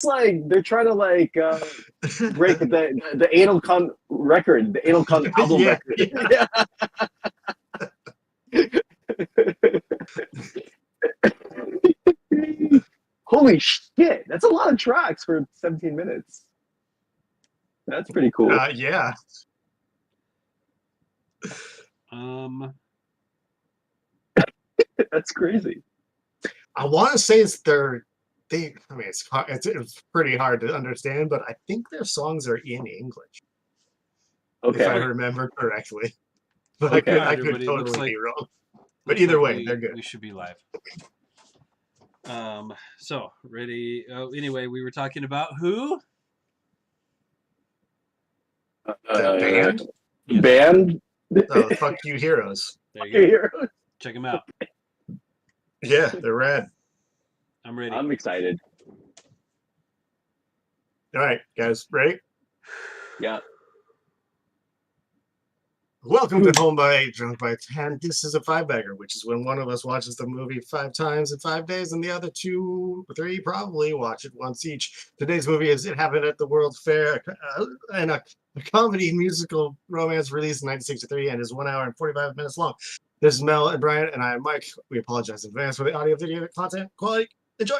like they're trying to like break the anal con record, the anal con album Yeah, record. yeah. Holy shit, that's a lot of tracks for 17 minutes. That's pretty cool. Yeah. That's crazy. I want to say it's their. I mean, it's pretty hard to understand, but I think their songs are in English, if I Okay. remember correctly. But Okay. I could Everybody, looks totally like- be wrong. But Looks either like way, they're good. We should be live. So ready? Oh, anyway, we were talking about who? Band? Yes. Band. Oh, fuck you, heroes. There you go. Here. Check them out. Yeah, they're rad. I'm ready. I'm excited. All right, guys, ready? Yeah. Welcome to Home by Drunk by 10. This is a five-bagger, which is when one of us watches the movie 5 times in 5 days, and the other 2 or 3 probably watch it once each. Today's movie is It Happened at the World's Fair, and a comedy musical romance released in 1963 and is 1 hour and 45 minutes long. This is Mel and Brian, and I am Mike. We apologize in advance for the audio video content quality. Enjoy!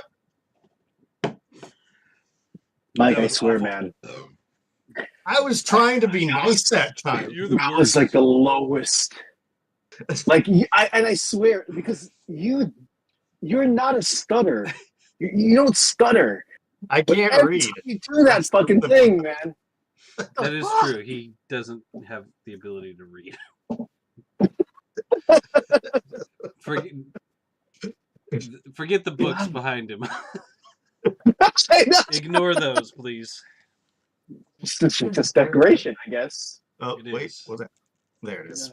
Mike, That I was swear, awful. man. I was trying to be nice that time. You're the That worst. was like the lowest. Like, I swear, because you're not a stutter. You don't stutter. I can't Every read. time you do that fucking thing, man. What the That is fuck? true. He doesn't have the ability to read. Forget the books behind him. I know. Ignore those, please. It's just decoration, I guess. Oh, It wait. is. Was that? There it is.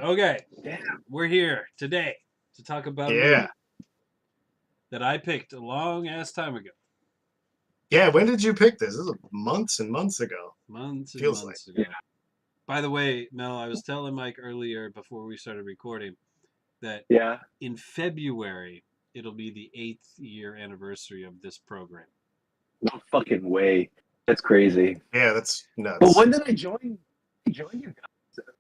Okay, Damn. we're here today to talk about a Yeah. movie that I picked a long ass time ago. Yeah, when did you pick this? This is months and months ago. Months and Feels months like, ago. By the way, Mel, I was telling Mike earlier before we started recording that Yeah. in February it'll be the 8th year anniversary of this program. No fucking way. That's crazy. Yeah, that's nuts. But when did I join? I joined you guys.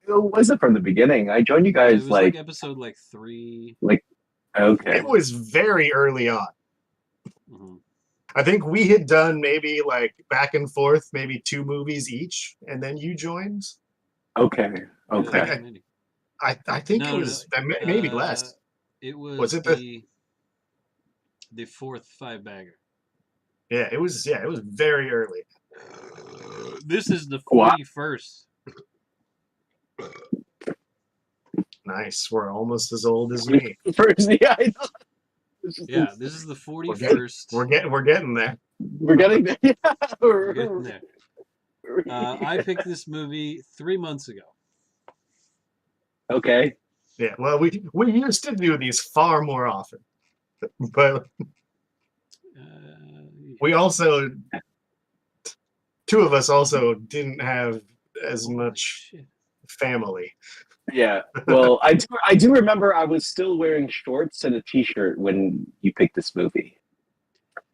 It wasn't from the beginning. I joined you It guys was like episode 3. okay. It was very early on. Mhm. I think we had done maybe like back and forth, maybe 2 movies each, and then you joined. Okay. Yeah, Okay. maybe. I think No, it was maybe less. It was, Was it the 4th 5-bagger. Yeah, it was very early. This is the Wow. 41st. Nice. We're almost as old as me. First, yeah, I know. Yeah, this is the 41st. We're getting there. We're getting there. Yeah, We're getting there. I picked this movie 3 months ago. Okay. Yeah. Well, we used to do these far more often, but we also 2 of us also didn't have as Holy much shit. family. Yeah. Well, I do remember I was still wearing shorts and a t-shirt when you picked this movie.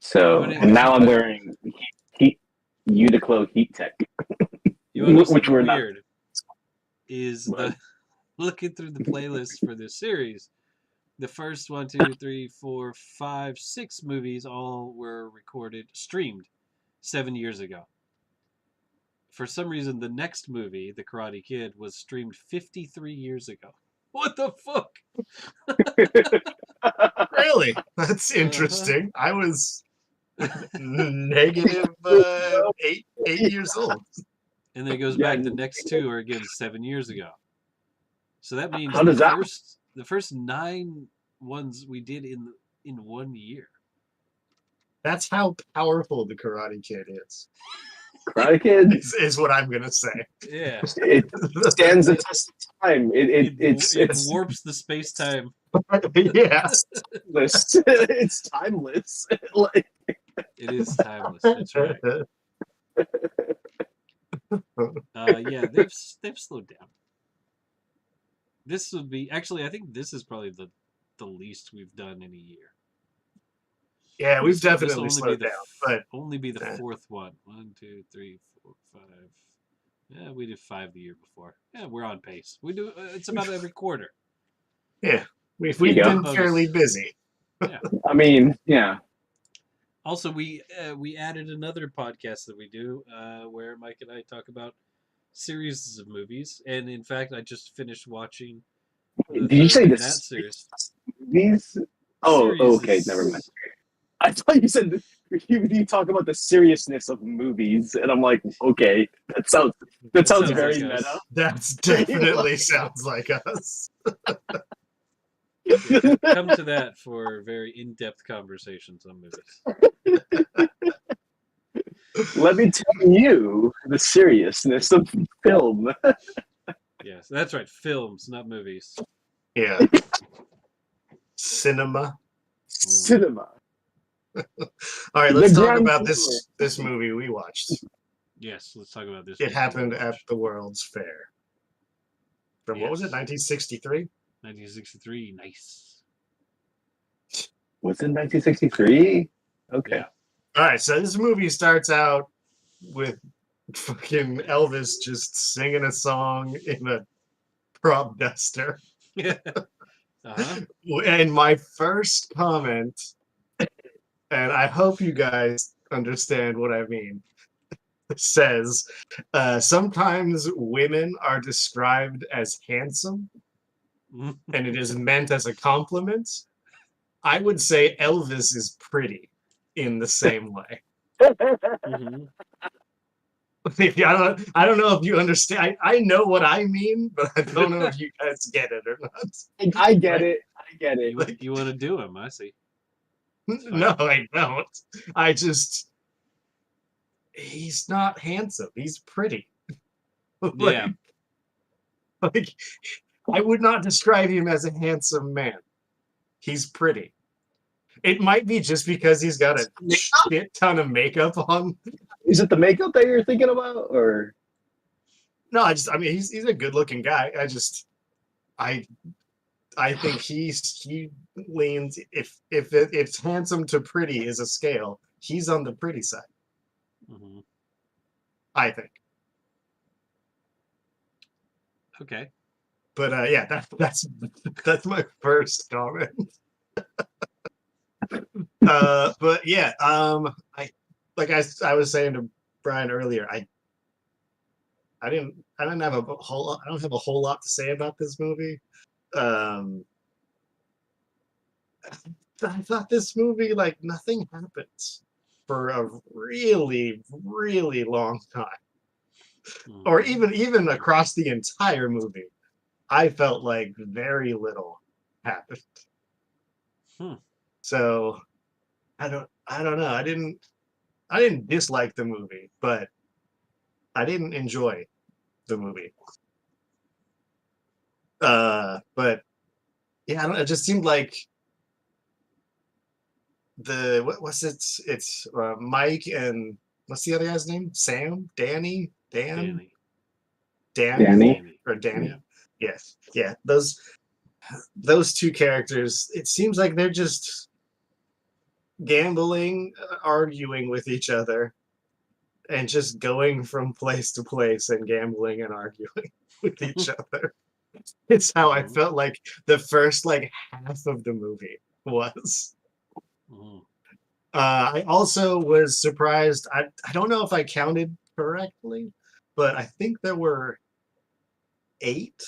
So, and now I'm wearing heat Uniqlo Heat Tech. You know what's Which were not- weird is looking through the playlist for this series. The first 1, 2, 3, 4, 5, 6 movies all were streamed 7 years ago. For some reason, the next movie, The Karate Kid, was streamed 53 years ago. What the fuck? Really? That's interesting. I was negative 8 years old. And then it goes Yeah. back. The next 2 are again 7 years ago. So that means How does that- the first 9 ones we did in 1 year. That's how powerful the Karate Kid is. Karate Kid. Is what I'm gonna say. Yeah. It stands the test of time. It's It warps the space time. Yeah. timeless. It's timeless. Like, It is timeless. That's right. Yeah, they've slowed down. This would be actually. I think this is probably the least we've done in a year. Yeah, we've This will definitely only be slowed the down, but only be the eh, fourth one. 1, 2, 3, 4, 5. Yeah, we did 5 the year before. Yeah, we're on pace. We do. It's about every quarter. yeah, There you we've go. been fairly Bonus. busy. Yeah. I mean, yeah. Also, we added another podcast that we do where Mike and I talk about series of movies, and in fact, I just finished watching the Did you third say in the that series. movies? Oh, Series okay. Never mind. is I thought you said you talk about the seriousness of movies, and I'm like, okay, that that sounds sounds very like meta. us. That's definitely sounds like us. Yeah, come to that for very in-depth conversations on movies. Let me tell you the seriousness of film. Yes, that's right. Films, not movies. Yeah, cinema. Cinema. All right, The let's talk grand about tour. this movie we watched. Yes, let's talk about this. It movie happened we at watched. the World's Fair. From what was it, Yes. 1963? 1963. Nice. Was it 1963? Okay. Yeah. All right, so this movie starts out with fucking Elvis just singing a song in a prop duster. Uh-huh. And my first comment, and I hope you guys understand what I mean, says sometimes women are described as handsome, and it is meant as a compliment. I would say Elvis is pretty in the same way. Mhm. I don't know if you understand. I know what I mean, but I don't know if you guys get it or not. I get Right? it. I get it. You want to do him? I see. fine. No, I don't. I just he's not handsome. He's pretty. Like, Yeah. like I would not describe him as a handsome man. He's pretty. It might be just because he's got a shit ton of makeup on. Is it the makeup that you're thinking about, or No, I mean he's a good looking guy. I think he leans if handsome to pretty is a scale, he's on the pretty side. Mhm. I think. Okay. But yeah, that's my first comment. But yeah, I was saying to Brian earlier, I don't have a whole lot to say about this movie. I thought this movie, like, nothing happens for a really, really long time. Or Mhm. even across the entire movie, I felt like very little happened. Hmm. So I don't know. I didn't dislike the movie, but I didn't enjoy the movie. But yeah, I don't know, it just seemed like what's it's Mike and what's the other guy's name? Sam? Danny? Dan? Danny? Danny. Or Danny? Yeah. Yes. Yeah. Those two characters, it seems like they're just gambling, arguing with each other, and just going from place to place and gambling and arguing with each other. It's how I Mhm. felt like the first like half of the movie was. Mhm. I also was surprised. I don't know if I counted correctly, but I think there were 8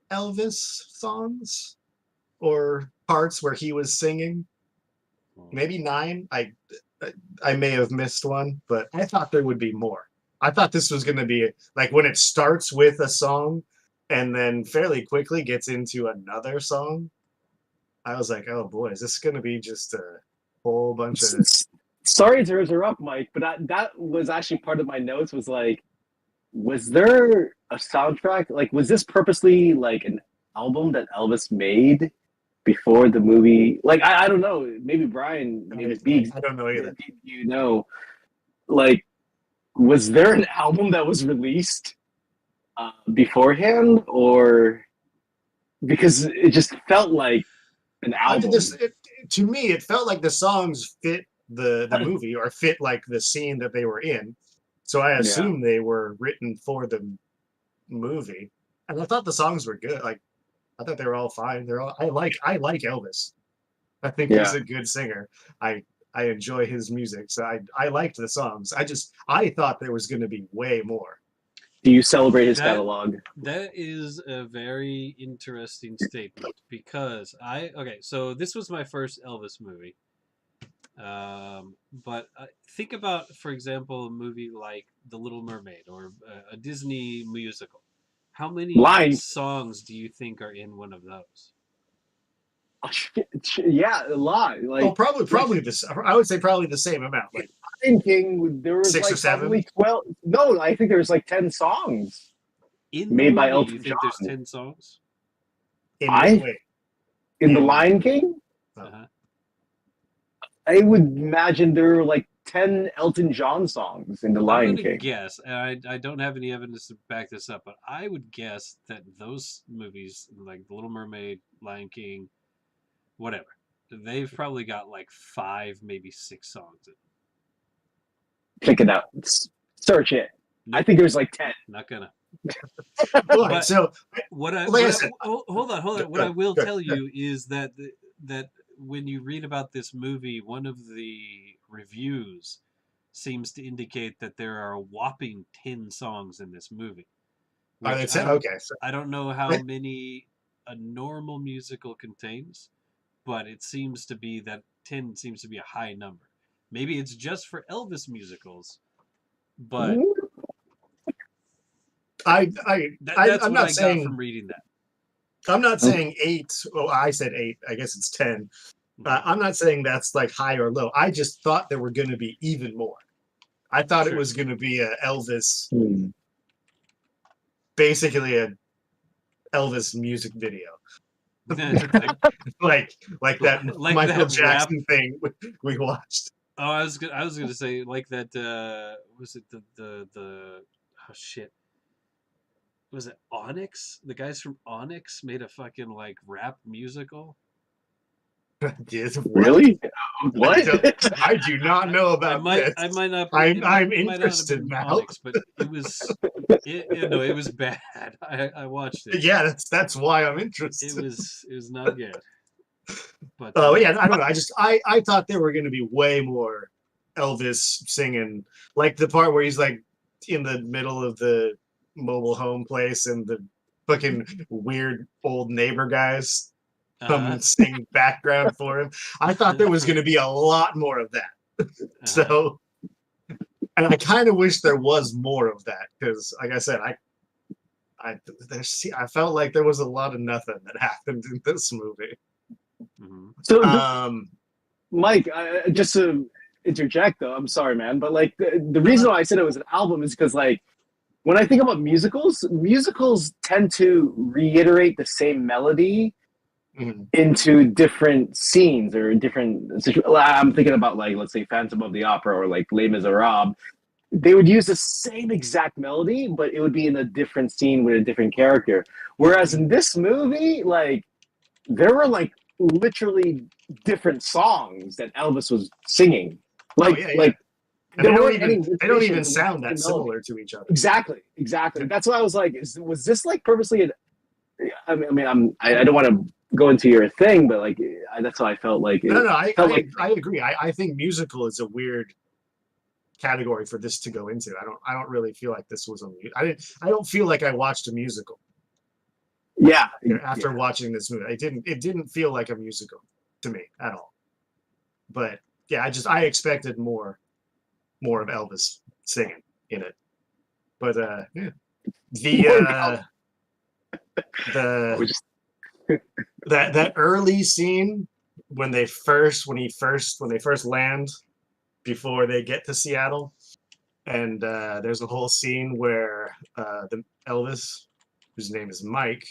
Elvis songs or parts where he was singing. Maybe 9. I may have missed one, but I thought there would be more. I thought this was going to be like when it starts with a song and then fairly quickly gets into another song. I was like, oh boy, is this going to be just a whole bunch of. Sorry to interrupt, Mike, but that was actually part of my notes. Was like, was there a soundtrack? Like, was this purposely like an album that Elvis made before the movie? Like, I don't know. Maybe Brian, maybe Beegs, I don't know either. you know, like, was there an album that was released beforehand, or because it just felt like an I mean, album? to me, it felt like the songs fit the movie or fit like the scene that they were in. So I assume they were written for the movie, and I thought the songs were good. Like I thought they were all fine. They're all I like Elvis. I think he's a good singer. I enjoy his music, so I liked the songs. I thought there was going to be way more. Do you celebrate his catalog? That is a very interesting statement because so this was my first Elvis movie. But think about, for example, a movie like The Little Mermaid or a Disney musical. How many songs do you think are in one of those? Yeah, a lot. Like, probably this. I would say probably the same amount. Like Lion King, there was 6 like or 7. probably 12. No, I think there was like 10 songs made by Elton John. You think there's 10 songs? In The Lion King? Uh-huh. I would imagine there were like 10 Elton John songs in The Lion King. Guess, and I don't have any evidence to back this up, but I would guess that those movies, like The Little Mermaid, Lion King, whatever, they've probably got like 5, maybe 6 songs in. Check it out. Search it. Nope. I think there's like 10. Not gonna. But, so hold on. What I will tell you is that when you read about this movie, one of the reviews seems to indicate that there are a whopping 10 songs in this movie. Okay. So I don't know how many a normal musical contains, but it seems to be that 10 seems to be a high number. Maybe it's just for Elvis musicals, but I'm not saying from reading that. I'm not saying 8. Oh, I said 8. I guess it's 10. I'm not saying that's like high or low. I just thought there were going to be even more. I thought it was going to be a Elvis, basically a Elvis music video, like that Michael Jackson thing we watched. Oh, I was gonna say like that. Was it the oh shit? Was it Onyx? The guys from Onyx made a fucking like rap musical. Really? What? I do not know about this. I might not. I'm interested now. Onyx, but it was. It was bad. I watched it. Yeah, that's why I'm interested. It was not good. But yeah, I don't know. I thought there were going to be way more Elvis singing, like the part where he's like in the middle of the mobile home place and the fucking weird old neighbor guys come and sing background for him. I thought there was going to be a lot more of that. So, and I kind of wish there was more of that because, like I said, I felt like there was a lot of nothing that happened in this movie. Mm-hmm. So, Mike, just to interject, though, I'm sorry, man, but like the reason why I said it was an album is because, like, when I think about musicals tend to reiterate the same melody into different scenes or different situations. I'm thinking about, like, let's say Phantom of the Opera or like Les Miserables. They would use the same exact melody, but it would be in a different scene with a different character. Whereas in this movie, like, there were like literally different songs that Elvis was singing. Like, and they don't even sound that similar to each other. Exactly. That's why I was like, was this like purposely? I don't want to go into your thing, but like that's how I felt like. I agree. I think musical is a weird category for this to go into. I don't really feel like this was I don't feel like I watched a musical. Yeah. After watching this movie, it didn't feel like a musical to me at all. But yeah, I expected more of Elvis singing in it. But that early scene when they first land before they get to Seattle, and there's a whole scene where the Elvis, whose name is Mike,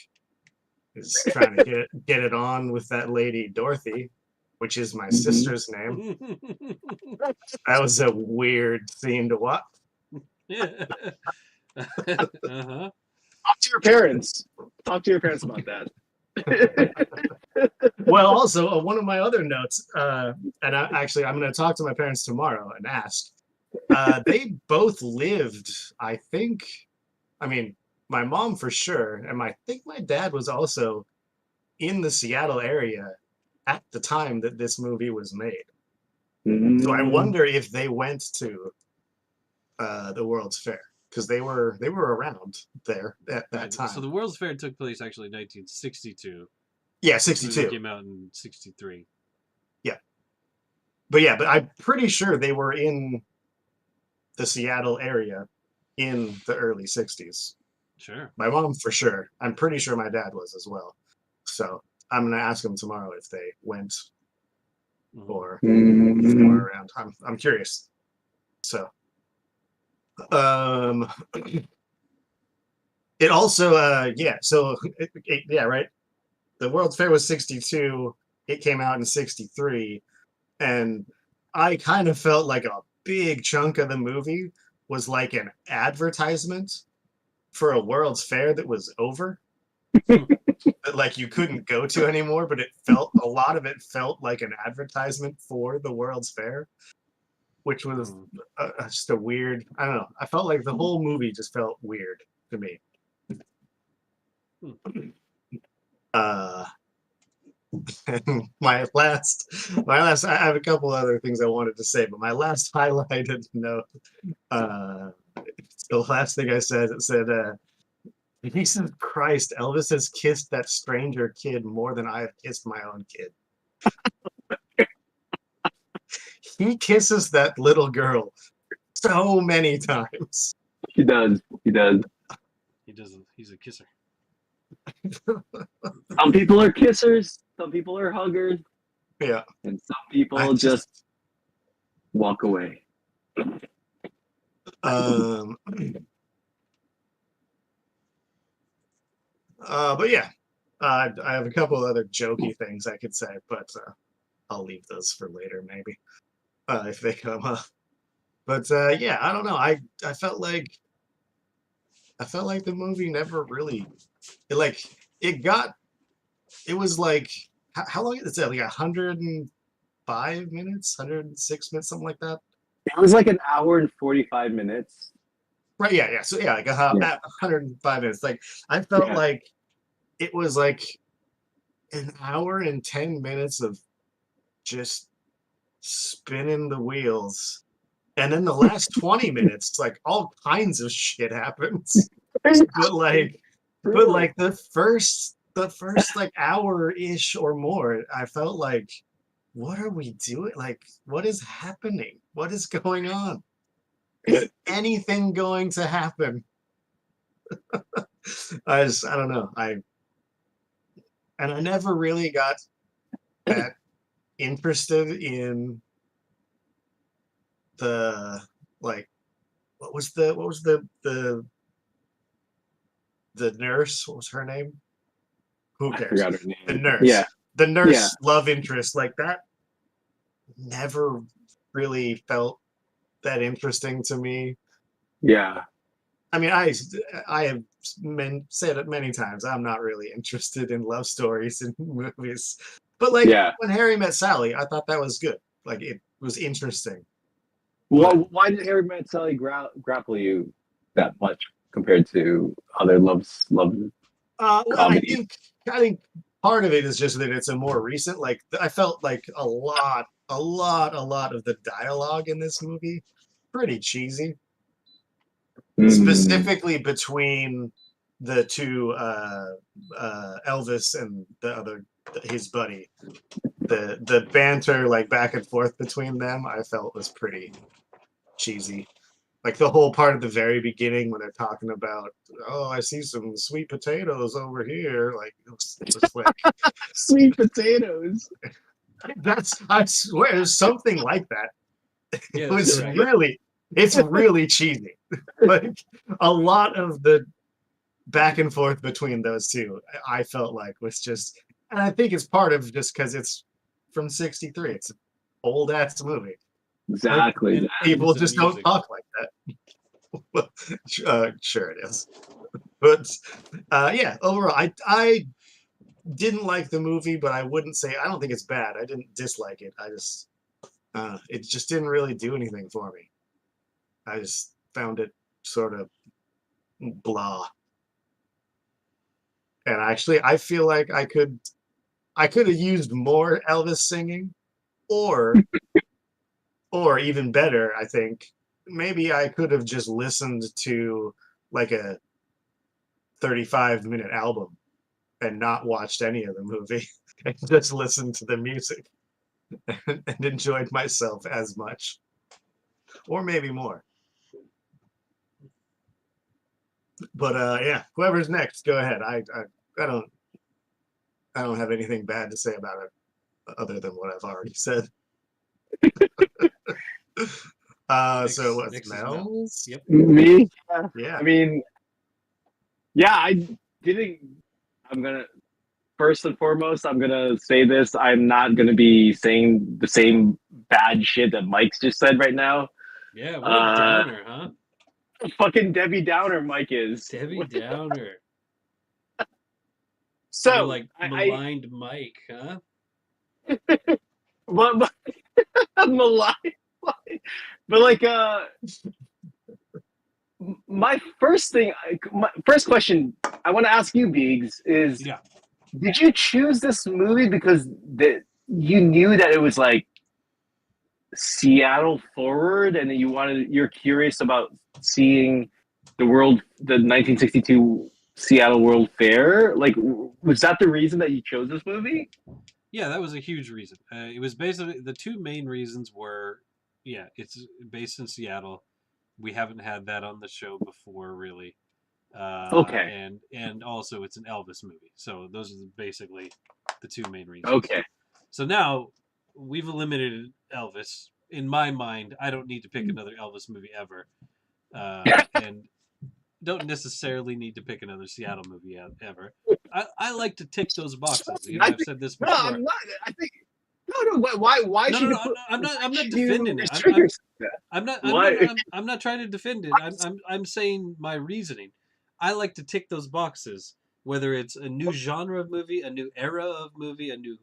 is trying to get it on with that lady Dorothy, which is my sister's name. That was a weird scene to watch. Yeah. Talk to your parents about that. Well, also one of my other notes, and I'm going to talk to my parents tomorrow and ask. They both lived, I think. I mean, my mom for sure, and I think my dad was also in the Seattle area at the time that this movie was made. So I wonder if they went to the World's Fair because they were around there at that time. So the World's Fair took place actually in 1962. Yeah, It 62. came out in 63. But I'm pretty sure they were in the Seattle area in the early 60s. Sure. My mom for sure. I'm pretty sure my dad was as well. So I'm gonna ask them tomorrow if they went or if they were around. I'm curious. So it also yeah, right. The World's Fair was 62. It came out in 63. And I kind of felt like a big chunk of the movie was like an advertisement for a World's Fair that was over. That like you couldn't go to anymore, but a lot of it felt like an advertisement for the World's Fair, which was just a weird, I don't know. I felt like the whole movie just felt weird to me. My last, I have a couple other things I wanted to say, but my last highlighted note, the last thing I said, it said, Jesus Christ, Elvis has kissed that stranger kid more than I have kissed my own kid. He kisses that little girl so many times. He does. He doesn't. He's a kisser. Some people are kissers. Some people are huggers. Yeah. And some people just walk away. But yeah, I have a couple other jokey things I could say, but I'll leave those for later, maybe, if they come up. But yeah, I don't know. I felt like the movie never really, it was like, how long is it? Like 105 minutes, 106 minutes, something like that. It was like an hour and 45 minutes. Right, yeah. So yeah, like 105 minutes. Like I felt like it was like an hour and 10 minutes of just spinning the wheels. And then the last 20 minutes, like all kinds of shit happens. But like the first like hour-ish or more, I felt like, what are we doing? Like, what is happening? What is going on? Is anything going to happen? I don't know. I never really got that interested in the, like, what was the nurse? What was her name? Who cares? I forgot her name. The nurse. Yeah. The nurse love interest, like that never really felt that interesting to me. Yeah. I mean, I have said it many times. I'm not really interested in love stories in movies. But like when Harry Met Sally, I thought that was good. Like it was interesting. Well, why did Harry Met Sally grapple you that much compared to other love comedies? I think part of it is just that it's a more recent. Like I felt like a lot of the dialogue in this movie pretty cheesy. Specifically between the two, Elvis and the other, his buddy, the banter like back and forth between them, I felt was pretty cheesy. Like the whole part at the very beginning when they're talking about, oh, I see some sweet potatoes over here. Like it was like sweet potatoes. I swear, there's something like that. Yeah, it was it's really cheesy. Like a lot of the back and forth between those two, I felt like was just, and I think it's part of just because it's from '63. It's an old ass movie. Exactly. Like, people just don't talk like that. Sure it is. But yeah, overall, I didn't like the movie, but I wouldn't say I don't think it's bad. I didn't dislike it. It just didn't really do anything for me. I just found it sort of blah. And actually, I feel like I could have used more Elvis singing, or even better, I think maybe I could have just listened to like a 35-minute album and not watched any of the movie and just listened to the music and enjoyed myself as much, or maybe more. But yeah, whoever's next, go ahead. I don't have anything bad to say about it other than what I've already said. So what's next is Mel's? Yep. Me? Yeah. I mean, yeah, I didn't. I'm gonna first and foremost, I'm gonna say this. I'm not gonna be saying the same bad shit that Mike's just said right now. Yeah, what a downer, huh? Fucking Debbie Downer, Mike is. Debbie Downer. So You're like maligned Mike, huh? but maligned, but like my first question I want to ask you, Biggs, is Yeah. did you choose this movie because you knew that it was like Seattle forward, and you're curious about seeing the 1962 Seattle World Fair? Like, was that the reason that you chose this movie? Yeah, that was a huge reason. It was basically the two main reasons were, yeah, it's based in Seattle. We haven't had that on the show before, really. Okay. And also it's an Elvis movie. So those are basically the two main reasons. Okay. So now we've eliminated Elvis. In my mind, I don't need to pick another Elvis movie ever, and don't necessarily need to pick another Seattle movie ever. I like to tick those boxes. You know, I've said this before. No, I'm not. I think no. Why No, should no, you? no, I'm not. I'm not should you defending it. restrict yourself? I'm not trying to defend it. I'm saying my reasoning. I like to tick those boxes, whether it's a new genre of movie, a new era of movie, a new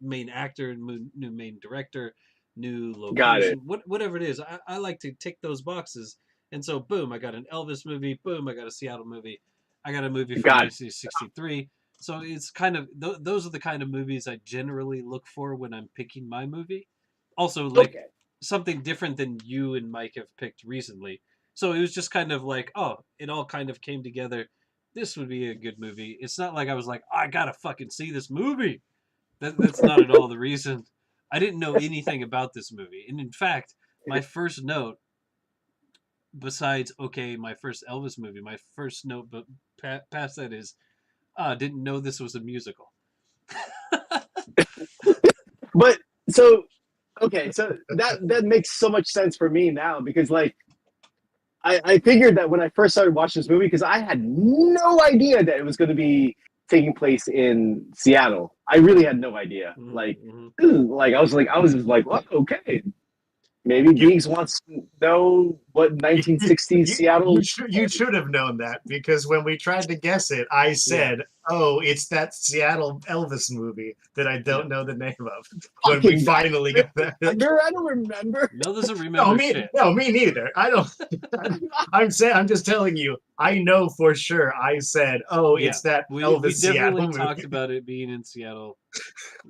main actor, new main director, new Got it. location, whatever it is. I like to tick those boxes, and so boom, I got an Elvis movie. Boom, I got a Seattle movie. I got a movie from Got it. 1963. So it's kind of those are the kind of movies I generally look for when I'm picking my movie. Also, like Okay. something different than you and Mike have picked recently. So it was just kind of like, oh, it all kind of came together. This would be a good movie. It's not like I was like, I gotta fucking see this movie. That's not at all the reason. I didn't know anything about this movie, and in fact, my first note, besides my first Elvis movie, my first note, but past that is, didn't know this was a musical. But so okay, so that makes so much sense for me now, because like I figured that when I first started watching this movie, because I had no idea that it was going to be taking place in Seattle. I really had no idea. Like I was just like, well, okay, maybe Biggs wants to know what 1960s Seattle. You should have known that, because when we tried to guess it, I said, "Oh, it's that Seattle Elvis movie that I don't know the name of." When we finally got that, I don't remember. Mel doesn't remember shit. No, me neither. I don't. I'm just telling you. I know for sure. I said, "Oh, it's that Elvis we Seattle definitely movie." talked about it being in Seattle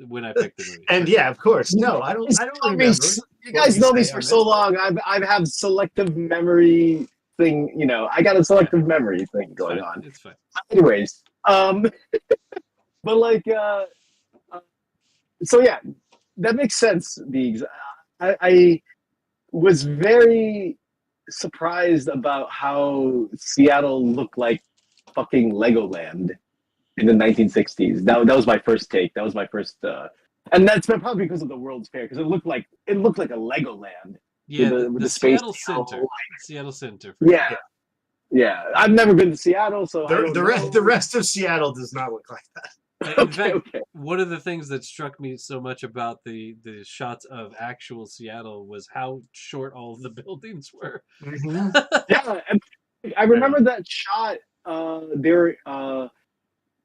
when I picked the movie. And yeah, of course. No, I don't remember. You guys know me for so long. I have selective memory thing. You know, I got a selective memory thing going on. It's fine. Anyways, but like, so yeah, that makes sense, Biggs. I was very surprised about how Seattle looked like fucking Legoland in the 1960s. That was my first take. That was my first, and that's probably because of the World's Fair, because it looked like a Legoland. Yeah, with the space Seattle Center. Seattle Center. Yeah. Yeah, I've never been to Seattle, so the rest of Seattle does not look like that. In fact, one of the things that struck me so much about the shots of actual Seattle was how short all of the buildings were. Mm-hmm. Yeah, I remember that shot.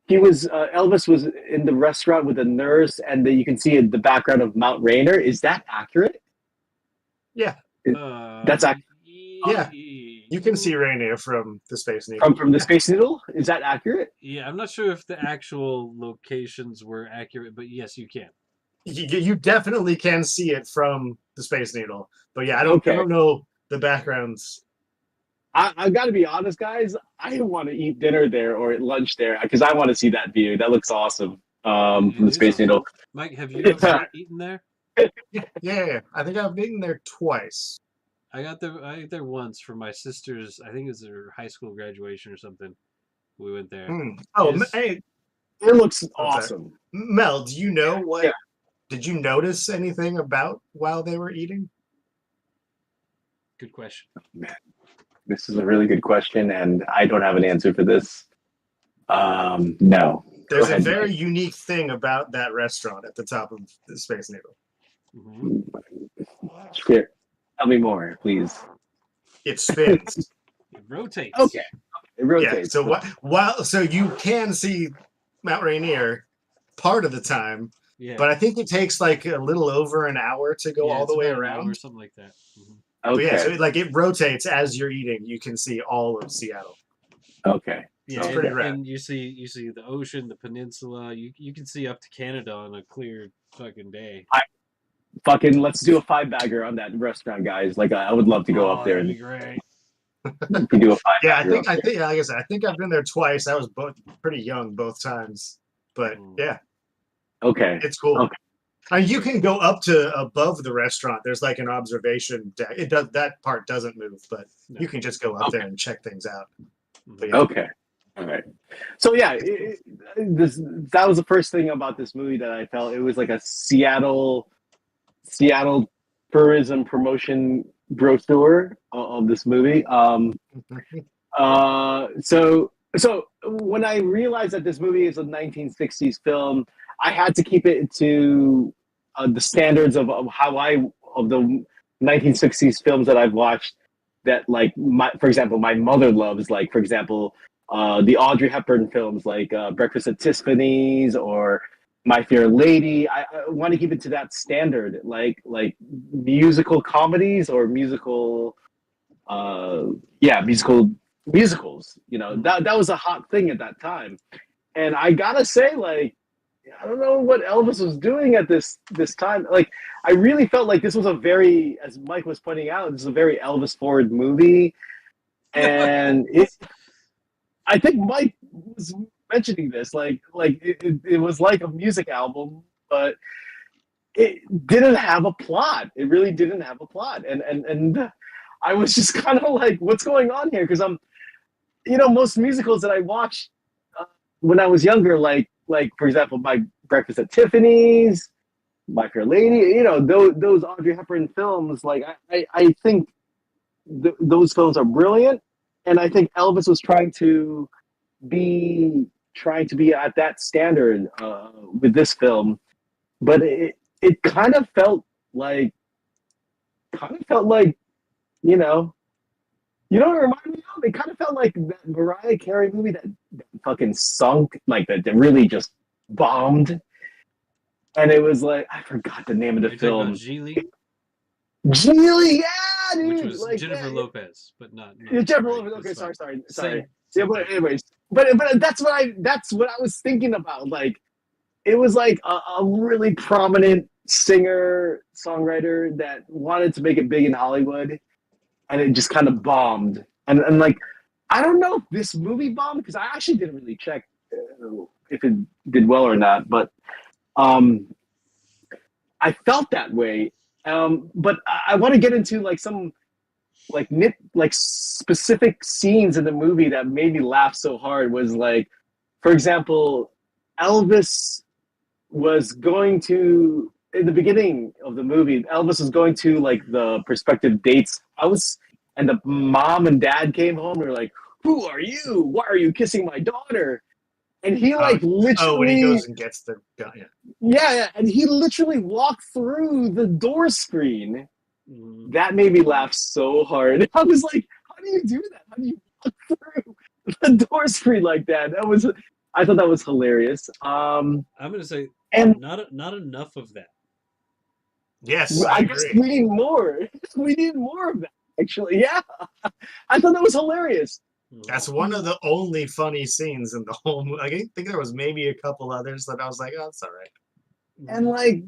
Elvis was in the restaurant with a nurse, and then you can see in the background of Mount Rainier. Is that accurate? Yeah. That's accurate. Yeah. You can see Rainier from the Space Needle. From the Space Needle? Is that accurate? Yeah, I'm not sure if the actual locations were accurate, but yes, you can. You definitely can see it from the Space Needle. But yeah, I don't know the backgrounds. I got to be honest, guys. I want to eat dinner there or at lunch there because I want to see that view. That looks awesome from the Space Needle. Mike, have you ever eaten there? Yeah. I think I've eaten there twice. I ate there once for my sister's. I think it was her high school graduation or something. We went there. Hey, it looks awesome. Mel, do you know what? Yeah. Did you notice anything about while they were eating? Good question. Man, this is a really good question, and I don't have an answer for this. No. There's a very unique thing about that restaurant at the top of the Space Needle. Sure. Tell me more, please. It spins. It rotates. Okay. It rotates. Yeah, so you can see Mount Rainier part of the time. Yeah. But I think it takes like a little over an hour to go all the way around. Or something like that. Okay. But yeah, so it rotates as you're eating. You can see all of Seattle. Okay. Yeah, and you see the ocean, the peninsula. You can see up to Canada on a clear fucking day. Let's do a 5-bagger on that restaurant, guys. Like I would love to go up there. That'd be great. Do a 5-bagger. Yeah, I think like I said, I think I've been there twice. I was both pretty young both times. But yeah. Okay. It's cool. Okay. You can go up to above the restaurant. There's like an observation deck. That part doesn't move, but you can just go up there and check things out. Yeah. Okay. All right. So yeah, that was the first thing about this movie that I felt it was like a Seattle tourism promotion brochure of this movie. So when I realized that this movie is a 1960s film, I had to keep it to the standards of the 1960s films that I've watched. That for example, my mother loves. Like for example, the Audrey Hepburn films like Breakfast at Tiffany's or My Fair Lady. I want to keep it to that standard, like musical comedies or musicals. You know, that was a hot thing at that time, and I gotta say, like, I don't know what Elvis was doing at this time. Like, I really felt like this was a very, as Mike was pointing out, this is a very Elvis forward movie, and I think Mike was mentioning this, like it was like a music album, but it didn't have a plot. It really didn't have a plot, and I was just kind of like, what's going on here? Because most musicals that I watched when I was younger, like for example, My Breakfast at Tiffany's, My Fair Lady, those Audrey Hepburn films, like I think those films are brilliant, and I think Elvis was trying to be at that standard with this film, but it kind of felt like you know what it reminded me of? It kind of felt like that Mariah Carey movie that fucking sunk, like that really just bombed. And it was like, I forgot the name of the film. Geely? Geely, yeah, dude. Which was Jennifer Lopez, but not Jennifer Lopez. Okay, sorry. Yeah, but anyways, but that's what I was thinking about. Like, it was like a really prominent singer songwriter that wanted to make it big in Hollywood, and it just kind of bombed. And like, I don't know if this movie bombed because I actually didn't really check if it did well or not, but I felt that way. But I want to get into like some specific scenes in the movie that made me laugh so hard. Was like, for example, Elvis was going to, in the beginning of the movie, Elvis was going to like the prospective date's house, and the mom and dad came home and were like, "Who are you? Why are you kissing my daughter?" And he literally. Oh, when he goes and gets the gun. Yeah, and he literally walked through the door screen. That made me laugh so hard. I was like, "How do you do that? How do you walk through the door screen like that?" I thought that was hilarious. I'm gonna say And not enough of that. Yes, I I guess agree. we need more. We need more of that. Actually, yeah, I thought that was hilarious. That's one of the only funny scenes in the whole movie. I think there was maybe a couple others that I was like, oh, that's all right. And like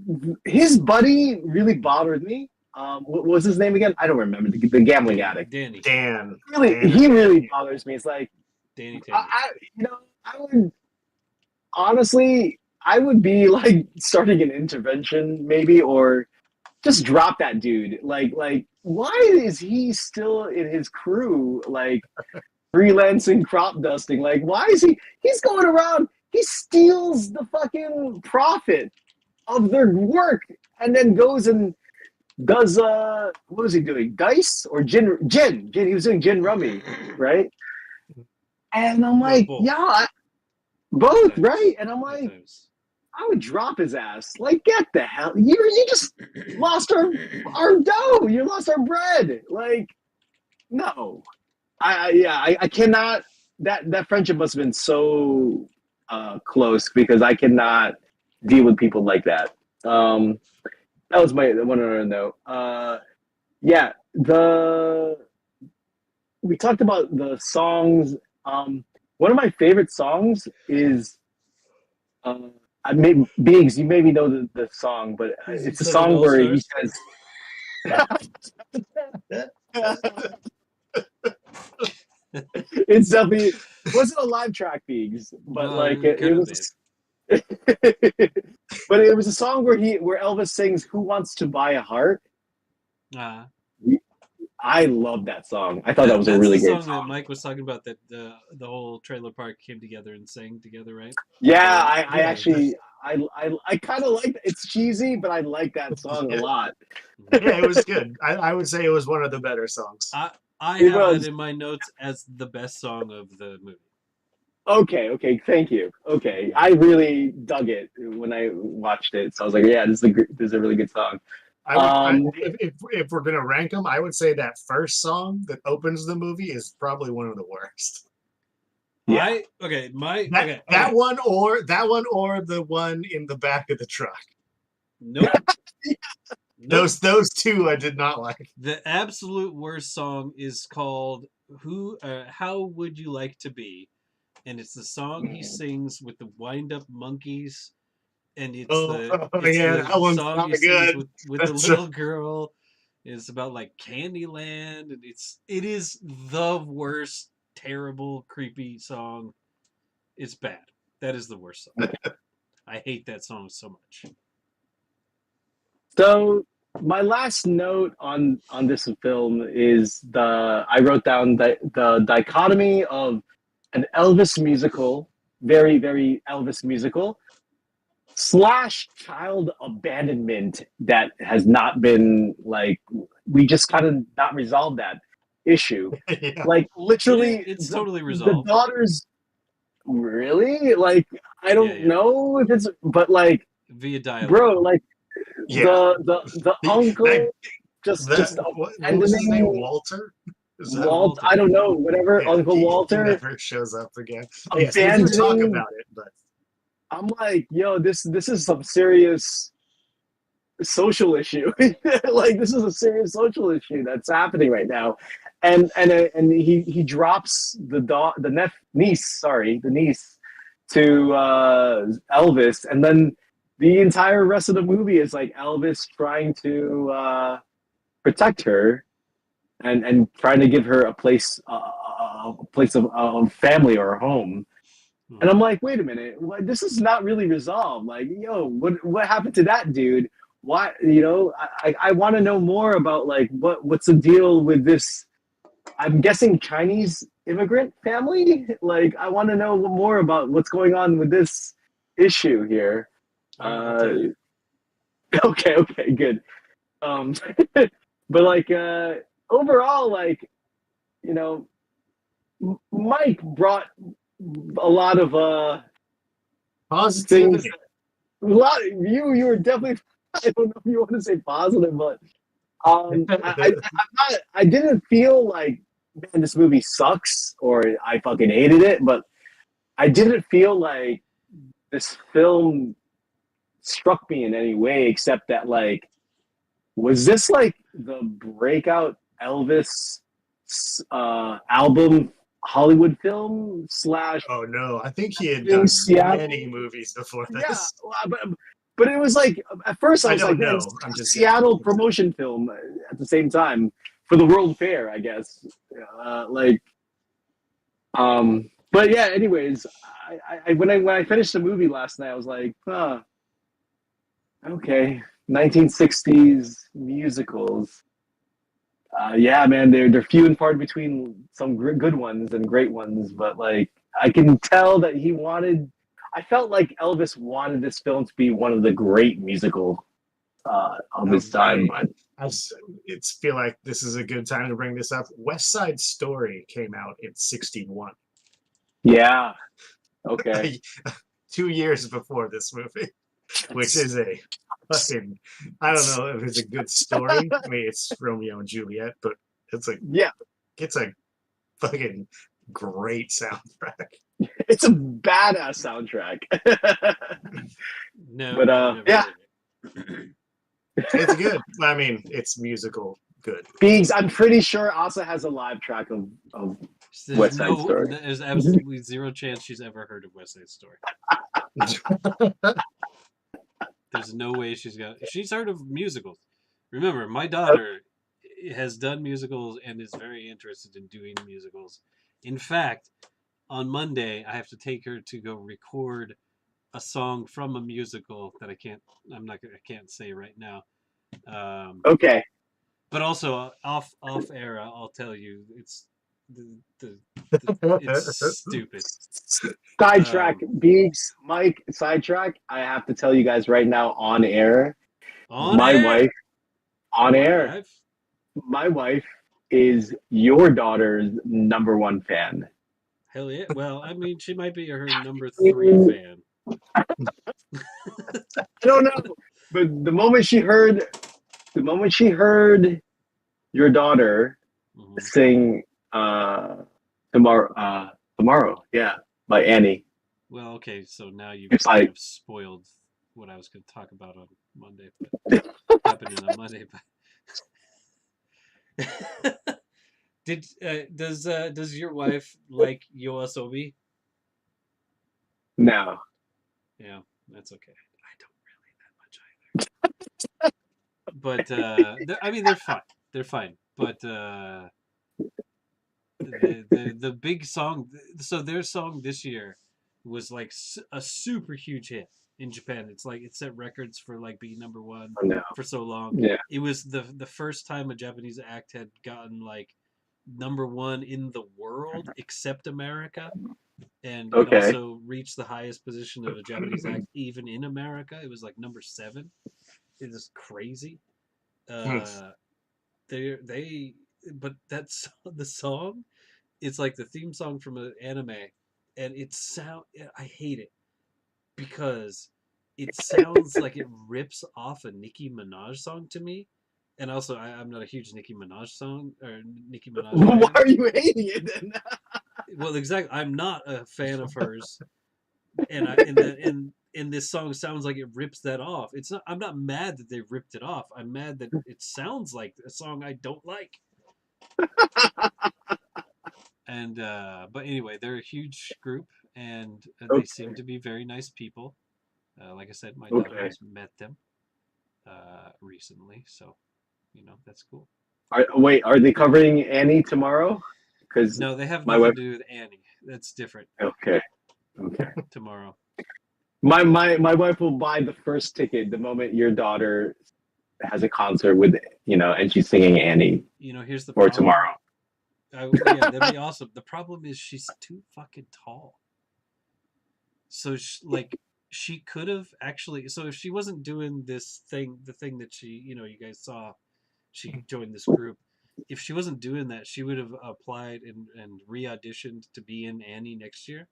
his buddy really bothered me. What was his name again? I don't remember. The gambling addict. Danny. Dan. Really, Dan he or really Danny. bothers me. It's like Danny Tanner. I would honestly, I would be like starting an intervention maybe, or just drop that dude. Like, why is he still in his crew? Like freelancing crop dusting. Like, why is he? He's going around. He steals the fucking profit of their work, and then goes and does what was he doing? Dice or gin? He was doing gin rummy, right? And I'm like, both. yeah, both, Sometimes. right? And I'm like, Sometimes. I would drop his ass. Like, get the hell! You just lost our dough. You lost our bread. Like, no, I cannot. That friendship must have been so close because I cannot deal with people like that. That was my one other note. Yeah, we talked about the songs. One of my favorite songs is Biggs. You maybe know the song, but it's a song where he says. It's definitely wasn't a live track, Biggs, but No, like it it was. But it was a song where Elvis sings "Who Wants to Buy a Heart." I love that song. I thought that was a really great song that Mike was talking about, that the whole trailer park came together and sang together, right? Yeah, I actually I kind of like it. It's cheesy, but I like that song a lot. Yeah, it was good. I would say it was one of the better songs. I have it in my notes as the best song of the movie. Okay, thank you. Okay, I really dug it when I watched it, so I was like, yeah, this is a really good song. If we're gonna rank them, I would say that first song that opens the movie is probably one of the worst. Yeah. That one or the one in the back of the truck. Nope. Those two I did not like. The absolute worst song is called How Would You Like to Be? And it's the song he sings with the wind-up monkeys. And it's that one's song not he good. sings with the little girl. It's about like Candyland, and it is the worst, terrible, creepy song. It's bad. That is the worst song. I hate that song so much. So my last note on this film is I wrote down the dichotomy of an Elvis musical, very, very Elvis musical, / child abandonment that has not been, like, we just kind of not resolved that issue. Yeah. Like, literally, it's totally resolved. The daughters, really? Like, I don't know if it's, but like, via dialogue, bro, like, yeah. the uncle just what was his name? Walter? Walt, I don't know, whatever. Yeah, Uncle Walter never shows up again. Yes, we do talk about it, but I'm like, yo, this is some serious social issue. Like, this is a serious social issue that's happening right now, and he drops the niece to Elvis, and then the entire rest of the movie is like Elvis trying to protect her and trying to give her a place of family or a home. And I'm like, wait a minute, this is not really resolved. Like, yo, what happened to that dude? Why, I want to know more about, like, what's the deal with this, I'm guessing, Chinese immigrant family? Like, I want to know more about what's going on with this issue here. Okay, good. But like, overall, like, Mike brought a lot of positivity. things. You were definitely, I don't know if you want to say positive, but I didn't feel like, man, this movie sucks or I fucking hated it, but I didn't feel like this film struck me in any way, except that like, was this like the breakout Elvis album Hollywood film slash Oh no, I think he had in done Seattle? many movies before Yeah, this. but it was like at first I I was like, don't man, know. it's I'm a just Seattle guessing. promotion film at the same time for the World Fair, I guess. Like, but yeah. Anyways, when I finished the movie last night, I was like, huh, okay, 1960s musicals. Yeah, man, they're few and far between some good ones and great ones, but like I can tell that he wanted. I felt like Elvis wanted this film to be one of the great musical of his time, Okay. but It's feel like this is a good time to bring this up. West Side Story came out in '61, yeah, okay. 2 years before this movie, which is a fucking. I don't know if it's a good story. I mean, it's Romeo and Juliet, but it's a Yeah, it's a fucking great soundtrack. it's a badass soundtrack. No, But I've never yeah, heard it. It's good. I mean, it's musical good. Beings. I'm pretty sure Asa has a live track of There's West Side Story. there's absolutely zero chance she's ever heard of West Side Story. There's no way she's heard of musicals. Remember, my daughter has done musicals and is very interested in doing musicals. In fact, on Monday, I have to take her to go record a song from a musical that I can't say right now. Okay, But also off air, I'll tell you the it's stupid. sidetrack. Beings, Mike. Sidetrack. I have to tell you guys right now on air. On My air, wife on air. live. My wife is your daughter's number one fan. Hell yeah. Well, I mean, she might be her number 3 fan. I don't know, but the moment she heard your daughter Mhm. sing tomorrow, yeah, by Annie. Well, okay, so now you've It's kind like of spoiled what I was going to talk about on Monday, but happening on Monday. But does your wife like YOASOBI? no. Yeah, that's okay. I don't really that much either. But I mean, they're fine. They're fine. But the big song. So their song this year was like a super huge hit in Japan. It's like it set records for like being number one No. for so long. Yeah. It was the first time a Japanese act had gotten like number one in the world except America, and it Okay. also reached the highest position of a Japanese act even in America. It was like number 7. It is crazy. They but that's the song. It's like the theme song from an anime, and I hate it because it sounds like it rips off a Nicki Minaj song to me. And also, I'm not a huge Nicki Minaj Why fan. are you hating it then? Well, exactly. I'm not a fan of hers, and this song sounds like it rips that off. It's not. I'm not mad that they ripped it off. I'm mad that it sounds like a song I don't like. And but anyway, they're a huge group, and they seem to be very nice people. Like I said, my daughter has met them recently, so that's cool. Wait, are they covering Annie tomorrow? Because No, they have my nothing wife. to do with Annie. That's different. Okay. Tomorrow. My wife will buy the first ticket the moment your daughter has a concert with and she's singing Annie. Here's the or problem. tomorrow. Yeah, that'd be awesome. The problem is she's too fucking tall. So she could have actually. So if she wasn't doing this thing, the thing that you guys saw, she joined this group. If she wasn't doing that, she would have applied and re-auditioned to be in Annie next year.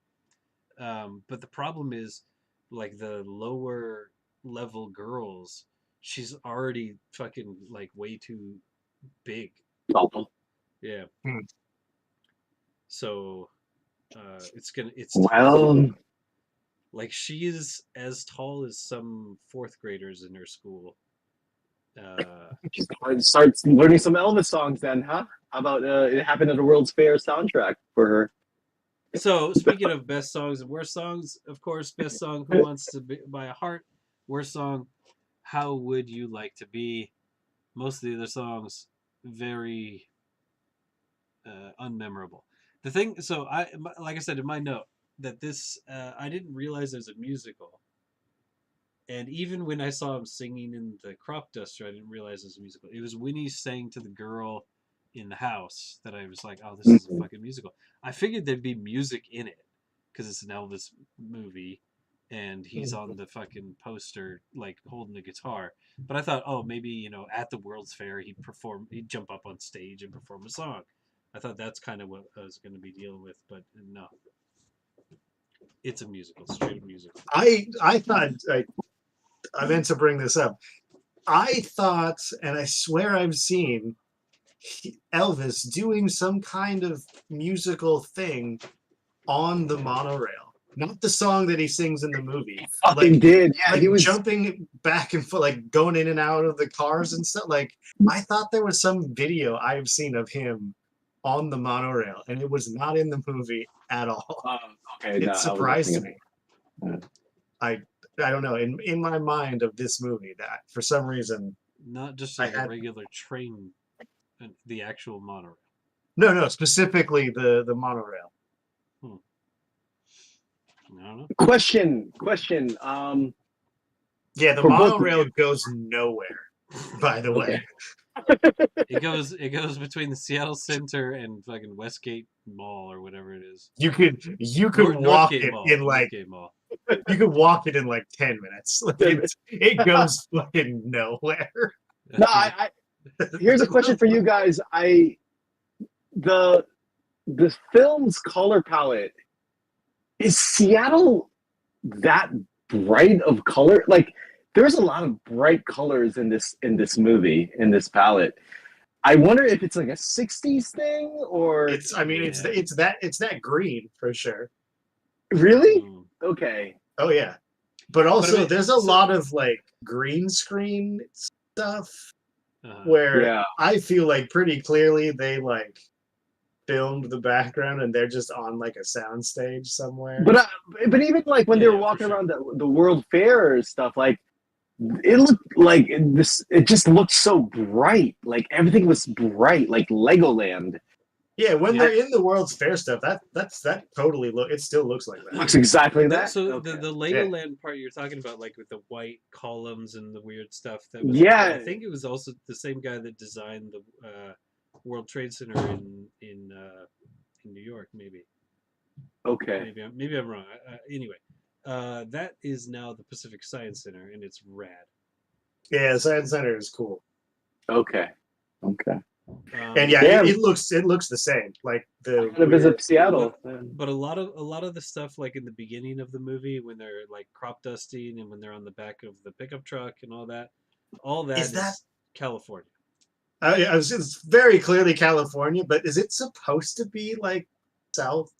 But the problem is, like the lower level girls, she's already fucking like way too big. Oh. Yeah. Hmm. So It's Well, like she's as tall as some fourth graders in her school. just start learning some Elvis songs then, huh? How about it happened at the World's Fair soundtrack for her? So speaking of best songs and worst songs, of course, best song "Who Wants to Buy a Heart," worst song "How Would You Like to Be." Most of the other songs very unmemorable. The thing, so like I said in my note, that this I didn't realize it was a musical, and even when I saw him singing in the Crop Duster, I didn't realize it was a musical. It was when he sang to the girl in the house that I was like, "Oh, this is a fucking musical." I figured there'd be music in it because it's an Elvis movie, and he's on the fucking poster like holding the guitar. But I thought, oh, maybe at the World's Fair he'd jump up on stage and perform a song. I thought that's kind of what I was going to be dealing with, but no, it's a musical, straight up musical. I thought I meant to bring this up. I thought, and I swear I've seen Elvis doing some kind of musical thing on the monorail. Not the song that he sings in the movie. Fucking did. Yeah, like he was jumping back and forth, like going in and out of the cars and stuff. Like I thought there was some video I've seen of him on the monorail, and it was not in the movie at all. Okay, It no, surprised me. Yeah. I don't know. In my mind of this movie, that for some reason, not just a regular train, the actual monorail. No, specifically the monorail. I don't know. Question. Yeah, the monorail goes nowhere. By the way, it goes between the Seattle Center and fucking Westgate Mall or whatever it is. You could walk it in like you could walk it in like 10 minutes. Like it goes fucking nowhere. No, I here's a question for you guys. The film's color palette, is Seattle that bright of color? Like there's a lot of bright colors in this movie, in this palette. I wonder if it's like a 60s thing or it's that green for sure. Really? Okay. Oh yeah. But also there's a lot of like green screen stuff where I feel like pretty clearly they like filmed the background and they're just on like a sound stage somewhere. But even like when they were walking around the World Fair stuff, like it looked like this. It just looked so bright. Like everything was bright, like Legoland. Yeah, when they're in the World's Fair stuff, that totally it still looks like that. Looks exactly that. So the Legoland part you're talking about, like with the white columns and the weird stuff. That was, I think it was also the same guy that designed the World Trade Center in New York, maybe. Okay. Maybe I'm wrong. Anyway, that is now the Pacific Science Center, and it's rad. Yeah, the Science Center is cool. Okay. And it looks the same. Like the visit Seattle. But a lot of the stuff, like in the beginning of the movie, when they're like crop dusting and when they're on the back of the pickup truck and all that is California. It's very clearly California, but is it supposed to be like South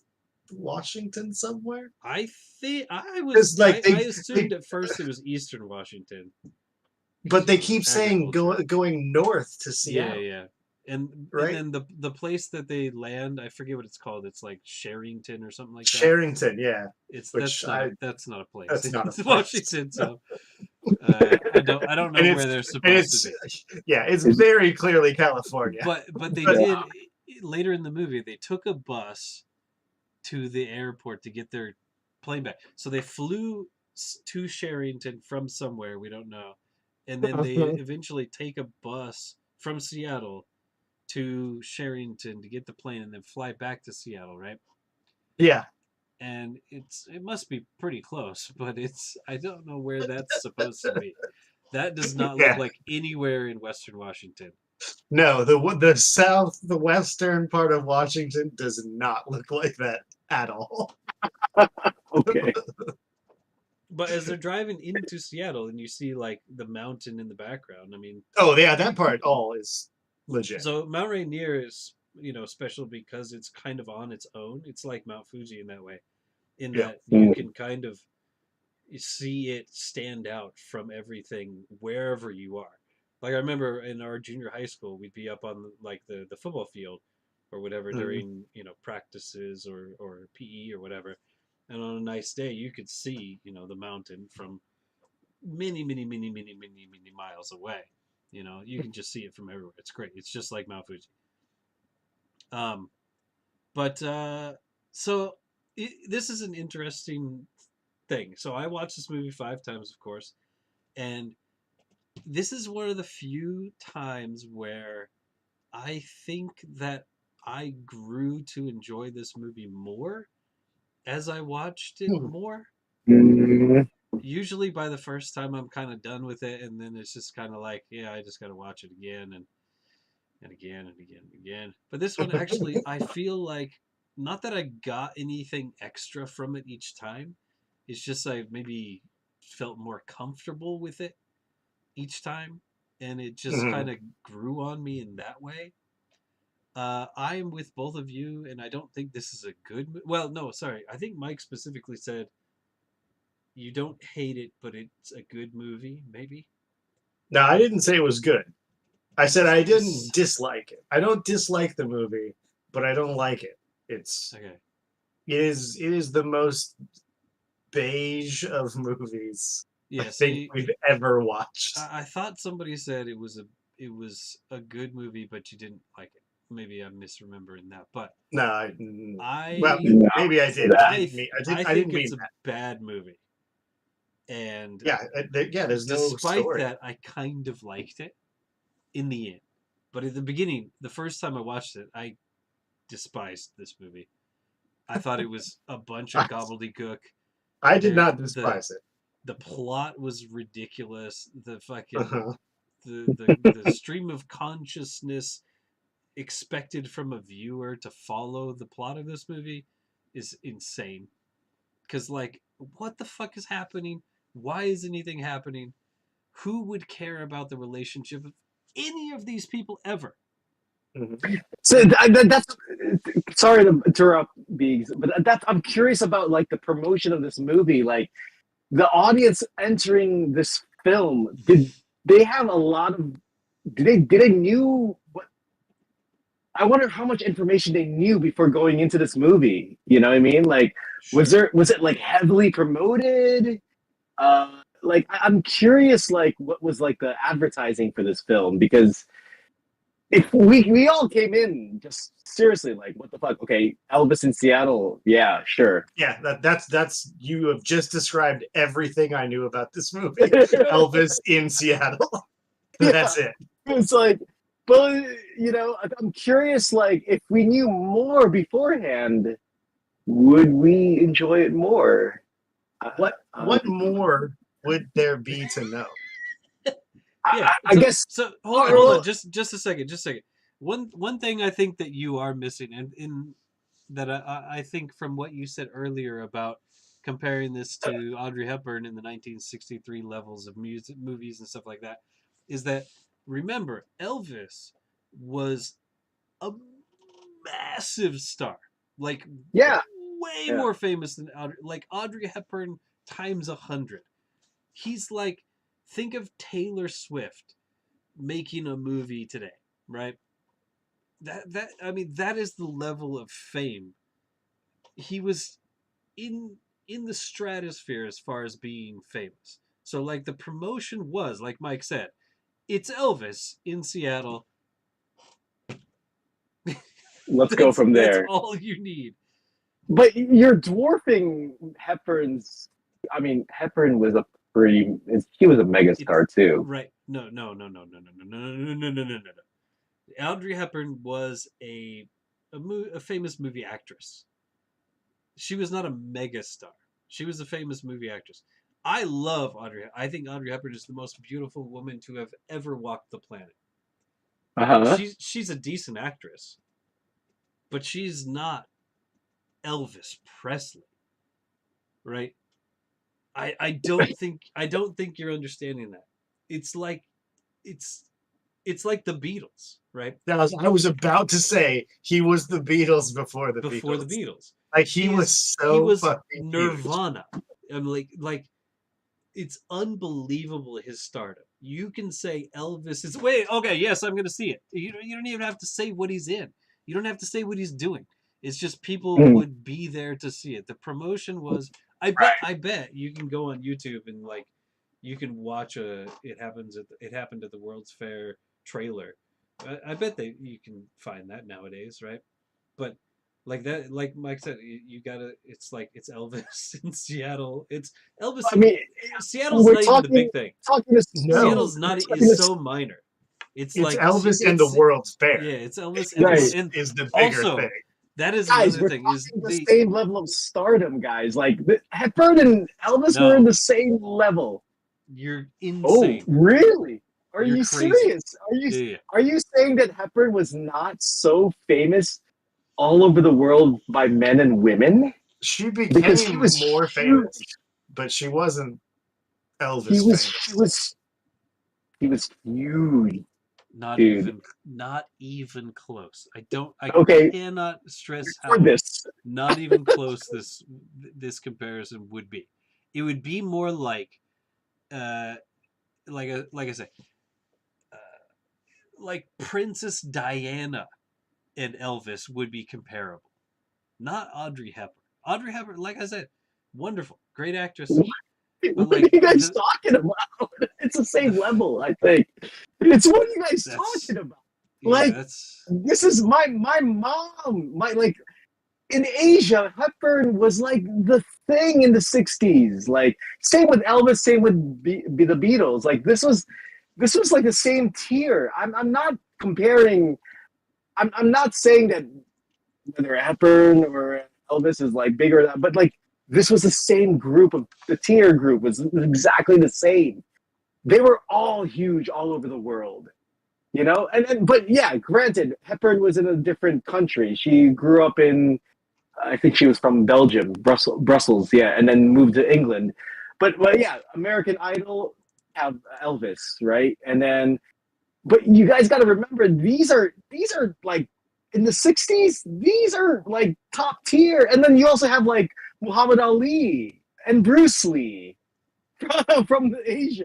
Washington somewhere? I think I assumed at first it was Eastern Washington. But they keep saying going north to Seattle. Yeah. And then the place that they land, I forget what it's called. It's like Sherrington or something like that. Sherrington, yeah. That's not a place. That's not a place. Washington. So I don't know where they're supposed to be. Yeah, it's very clearly California. But they did later in the movie. They took a bus to the airport to get their plane back. So they flew to Sherrington from somewhere we don't know, and then they eventually take a bus from Seattle to Sherrington to get the plane and then fly back to Seattle, right? Yeah. And it must be pretty close, but I don't know where that's supposed to be. That does not look like anywhere in Western Washington. No, the western part of Washington does not look like that at all. Okay. But as they're driving into Seattle and you see like the mountain in the background, I mean... Oh yeah, that part all is legit. So Mount Rainier special because it's kind of on its own. It's like Mount Fuji in that way, in Yeah. that you can kind of see it stand out from everything wherever you are. Like I remember in our junior high school, we'd be up on like the football field or whatever during practices or PE or whatever, and on a nice day you could see the mountain from many miles away. You can just see it from everywhere. It's great. It's just like Mount Fuji. Um, but so this is an interesting thing. So I watched this movie 5 times, of course, and this is one of the few times where I think that I grew to enjoy this movie more as I watched it more. Mm. Usually by the first time I'm kind of done with it, and then it's just kind of like, yeah, I just got to watch it again and again and again and again. But this one actually, I feel like, not that I got anything extra from it each time. It's just I maybe felt more comfortable with it each time, and it just kind of grew on me in that way. I am with both of you, and I don't think this is a good. Well, no, sorry. I think Mike specifically said you don't hate it, but it's a good movie. Maybe. No, I didn't say it was good. I said I didn't dislike it. I don't dislike the movie, but I don't like it. It's Okay. it is the most beige of movies I Yeah. think we've ever watched. I thought somebody said it was a good movie, but you didn't like it. Maybe I'm misremembering that, but No, well, No, maybe I did. I I didn't think mean it's a that. bad movie, and Yeah, there's no despite story. that, I kind of liked it in the end. But at the beginning, the first time I watched it, I despised this movie. I thought it was a bunch of gobbledygook. I did not The despise it. the plot was ridiculous. The fucking Uh-huh. the stream of consciousness expected from a viewer to follow the plot of this movie is insane. Because, like, what the fuck is happening? Why is anything happening? Who would care about the relationship of any of these people ever? So that's sorry to interrupt, Biggs, but I'm curious about like the promotion of this movie. Like the audience entering this film, did they have a lot of? Did they knew what? I wonder how much information they knew before going into this movie. You know what I mean? Like, was it like heavily promoted? Like I'm curious, like what was like the advertising for this film? Because if we all came in just seriously like, what the fuck? Okay, Elvis in Seattle, yeah, sure. Yeah, that's you have just described everything I knew about this movie. Elvis in Seattle. That's it. It's like, but I'm curious, like if we knew more beforehand, would we enjoy it more? What more would there be to know? Yeah, I guess. So hold on, just a second, One thing I think that you are missing, and in that I think from what you said earlier about comparing this to Audrey Hepburn in the 1963 levels of music, movies, and stuff like that, is that remember Elvis was a massive star, like Yeah. way more famous than Audrey Hepburn times 100. He's like, think of Taylor Swift making a movie today, right? That is the level of fame. He was in the stratosphere as far as being famous. So like the promotion was, like Mike said, it's Elvis in Seattle. Let's go from there. That's all you need. But you're dwarfing Hepburn's. I mean, Hepburn was he was a megastar too. Right? No. Audrey Hepburn was a famous movie actress. She was not a megastar. She was a famous movie actress. I love Audrey. I think Audrey Hepburn is the most beautiful woman to have ever walked the planet. She's a decent actress, but she's not Elvis Presley, right? I don't think you're understanding that. It's like it's it's like the Beatles, right? I was about to say he was the Beatles before the Before Beatles. the Beatles. Like he was so he was fucking Nirvana. I'm like it's unbelievable his stardom. You can say Elvis is okay, yes, I'm gonna see it. You don't even have to say what he's in. You don't have to say what he's doing. It's just people would be there to see it. The promotion was I bet you can go on YouTube and like you can watch it happened at the World's Fair trailer. I bet you can find that nowadays, right? But like that, like Mike said, you gotta. It's like it's Elvis in Seattle. It's Elvis. I mean, Seattle's we're not even the big thing. Talking to No. Seattle's not is so minor. It's like Elvis and the World's Fair. Yeah, it's Elvis Right. Is the bigger also, thing. that is guys, another we're thing. talking the same level of stardom, guys. Like Hepburn and Elvis were in the same level. You're Oh, insane. really? Are You're you crazy. serious? Are you saying that Hepburn was not so famous all over the world by men and women? She became Because he was more huge. famous, but she wasn't Elvis famous. He was huge. Not Dude. even close. I cannot stress For how this. not even close this comparison would be. It would be more like I say, like Princess Diana and Elvis would be comparable, not Audrey Hepburn. Audrey Hepburn, like I said, wonderful, great actress. What are you guys talking about? It's the same level, I think. It's what are you guys talking about? Like, this is my mom. In Asia, Hepburn was like the thing in the 60s. Like, same with Elvis, same with the Beatles. Like, this was like the same tier. I'm not comparing. I'm not saying that whether Hepburn or Elvis is like bigger, but like this was the same group of the tier group was exactly the same. They were all huge all over the world, you know. But yeah, granted, Hepburn was in a different country. She grew up in, I think she was from Belgium, Brussels, yeah, and then moved to England. But yeah, American Idol have Elvis, right? And then, but you guys got to remember these are like in the 60s. These are like top tier, and then you also have like Muhammad Ali and Bruce Lee from Asia.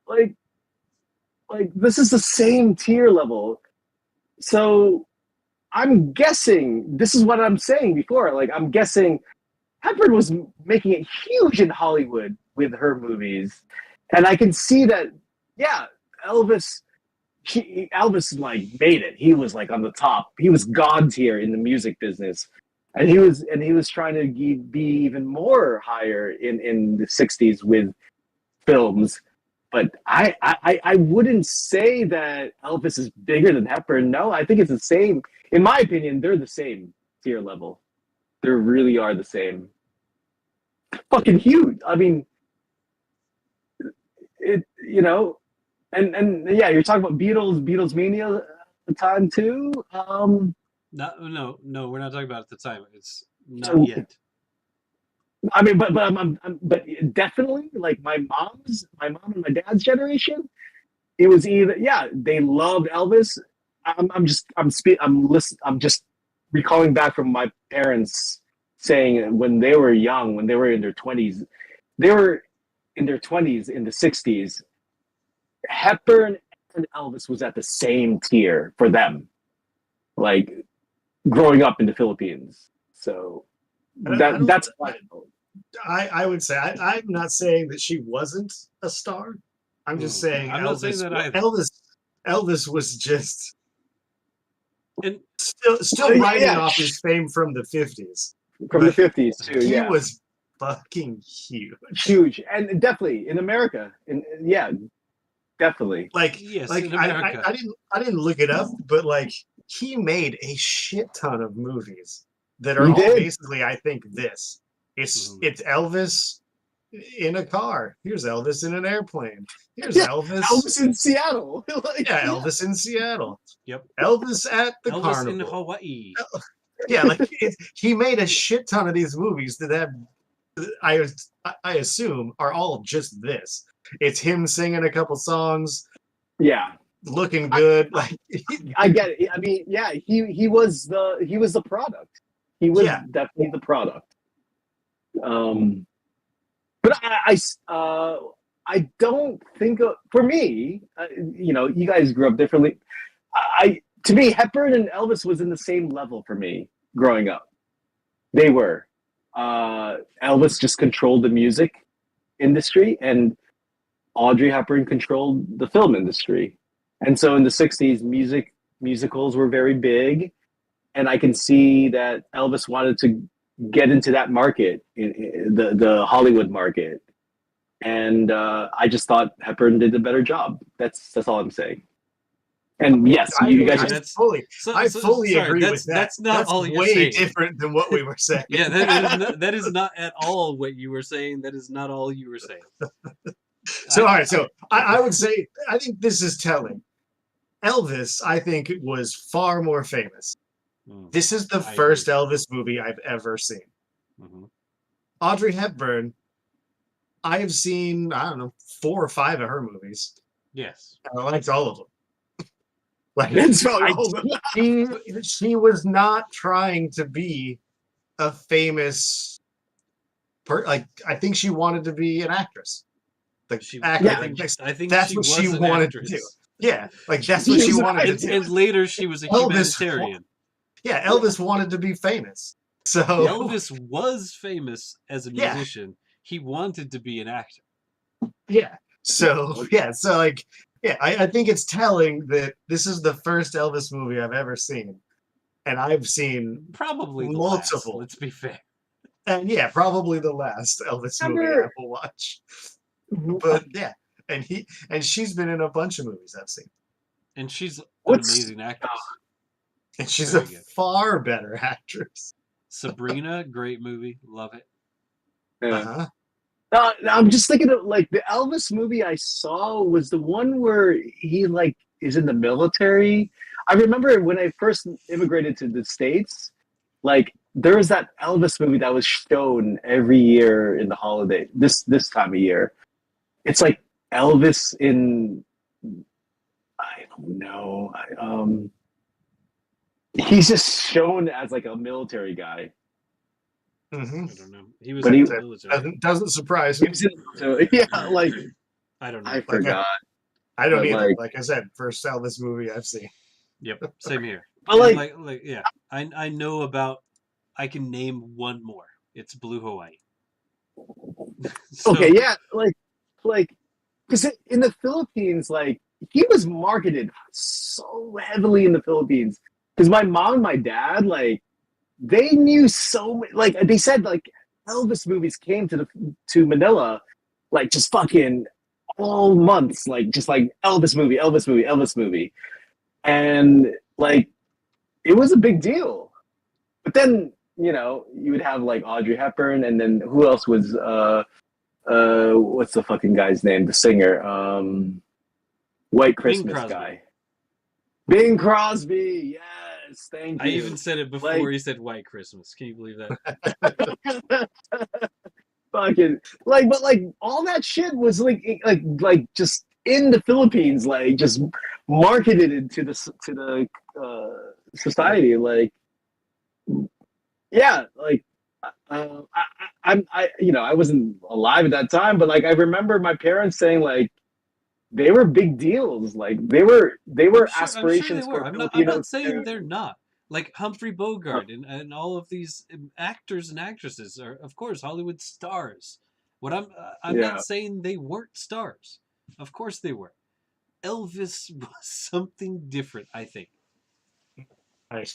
Like this is the same tier level. So I'm guessing this is what I'm saying before. Like I'm guessing Hepburn was making it huge in Hollywood with her movies, and I can see that. Yeah, Elvis like made it. He was like on the top. He was god tier in the music business, and he was trying to be even more higher in the 60s with films. But I wouldn't say that Elvis is bigger than Hepburn. No, I think it's the same. In my opinion, they're the same tier level. They really are the same. Fucking huge. I mean, it, you know, and yeah, you're talking about Beatles mania at the time too. No, we're not talking about it at the time. It's not yet. I mean, but definitely like my mom and my dad's generation, it was either they loved Elvis. I'm just recalling back from my parents saying when they were young, when they were in their 20s, in the 60s. Hepburn and Elvis was at the same tier for them, like growing up in the Philippines. So that's why. I would say I'm not saying that she wasn't a star. I'm just saying I'm not saying that either. Elvis was just and still riding off his fame from the 50s. From the 50s too. He was fucking huge, and definitely in America. Definitely. Like, yes, like in America. I didn't look it up, but like he made a shit ton of movies that are all basically, I think, this. It's Elvis in a car. Here's Elvis in an airplane. Here's Elvis in Seattle. Elvis in Seattle. Yep. Elvis at the Elvis carnival. in Hawaii. Yeah, like he made a shit ton of these movies that I assume are all just this. It's him singing a couple songs. Yeah. looking good. Like, I get it. I mean, yeah, he was the product. He was Yeah. definitely the product. But I don't think for me, you guys grew up differently. To me, Hepburn and Elvis was in the same level for me growing up. They were. Elvis just controlled the music industry, and Audrey Hepburn controlled the film industry. And so in the '60s, musicals were very big, and I can see that Elvis wanted to get into that market, the Hollywood market, and I just thought Hepburn did a better job. That's all I'm saying. And yes, you guys. I fully agree with that. That's not all you're way saying. different than what we were saying. Yeah, that is not at all what you were saying. That is not all you were saying. So, all right. So, I would say, I think this is telling. Elvis, I think, was far more famous. This is the first Elvis movie I've ever seen. Mm-hmm. Audrey Hepburn, I have seen, I don't know, 4 or 5 of her movies. Yes. And I liked all of them. Like, she was not trying to be a famous I think she wanted to be an actress. I think that's what she wanted to do. Yeah, like that's what she wanted to do. And later she was a humanitarian. Elvis wanted to be famous. So Elvis was famous as a musician. Yeah. He wanted to be an actor. Yeah. So I think it's telling that this is the first Elvis movie I've ever seen. And I've seen probably multiple. Last, let's be fair. And probably the last Elvis movie I will watch. But and she's been in a bunch of movies I've seen. And she's an amazing actress. And she's far better actress. Sabrina, great movie, love it. Uh-huh. I'm just thinking of like the Elvis movie I saw was the one where he like is in the military. I remember when I first immigrated to the States, like there was that Elvis movie that was shown every year in the holiday, this time of year. It's like Elvis in, I don't know. He's just shown as like a military guy. Mm-hmm. I don't know. He was in the military. Doesn't surprise me. Like I don't know. I forgot. I don't either. Like I said, first Elvis movie I've seen. Yep, same here. But I know about. I can name one more. It's Blue Hawaii. Okay, yeah, like because in the Philippines, like he was marketed so heavily in the Philippines. Because my mom and my dad, like, they knew so many, like they said, like Elvis movies came to Manila, like just fucking all months, like just like Elvis movie, and like it was a big deal. But then you would have like Audrey Hepburn, and then who else was what's the fucking guy's name? The singer, White Christmas guy, Bing Crosby. Yes, thank you. I even said it before he said White Christmas. Can you believe that? Fucking but all that shit was like just in the Philippines, like just marketed into the society, like. Yeah, like I wasn't alive at that time, but like I remember my parents saying like they were big deals, like they were aspirations for Filipinos. I'm not saying they're not. Like Humphrey Bogart and all of these actors and actresses are, of course, Hollywood stars. What I'm not saying they weren't stars. Of course they were. Elvis was something different, I think. I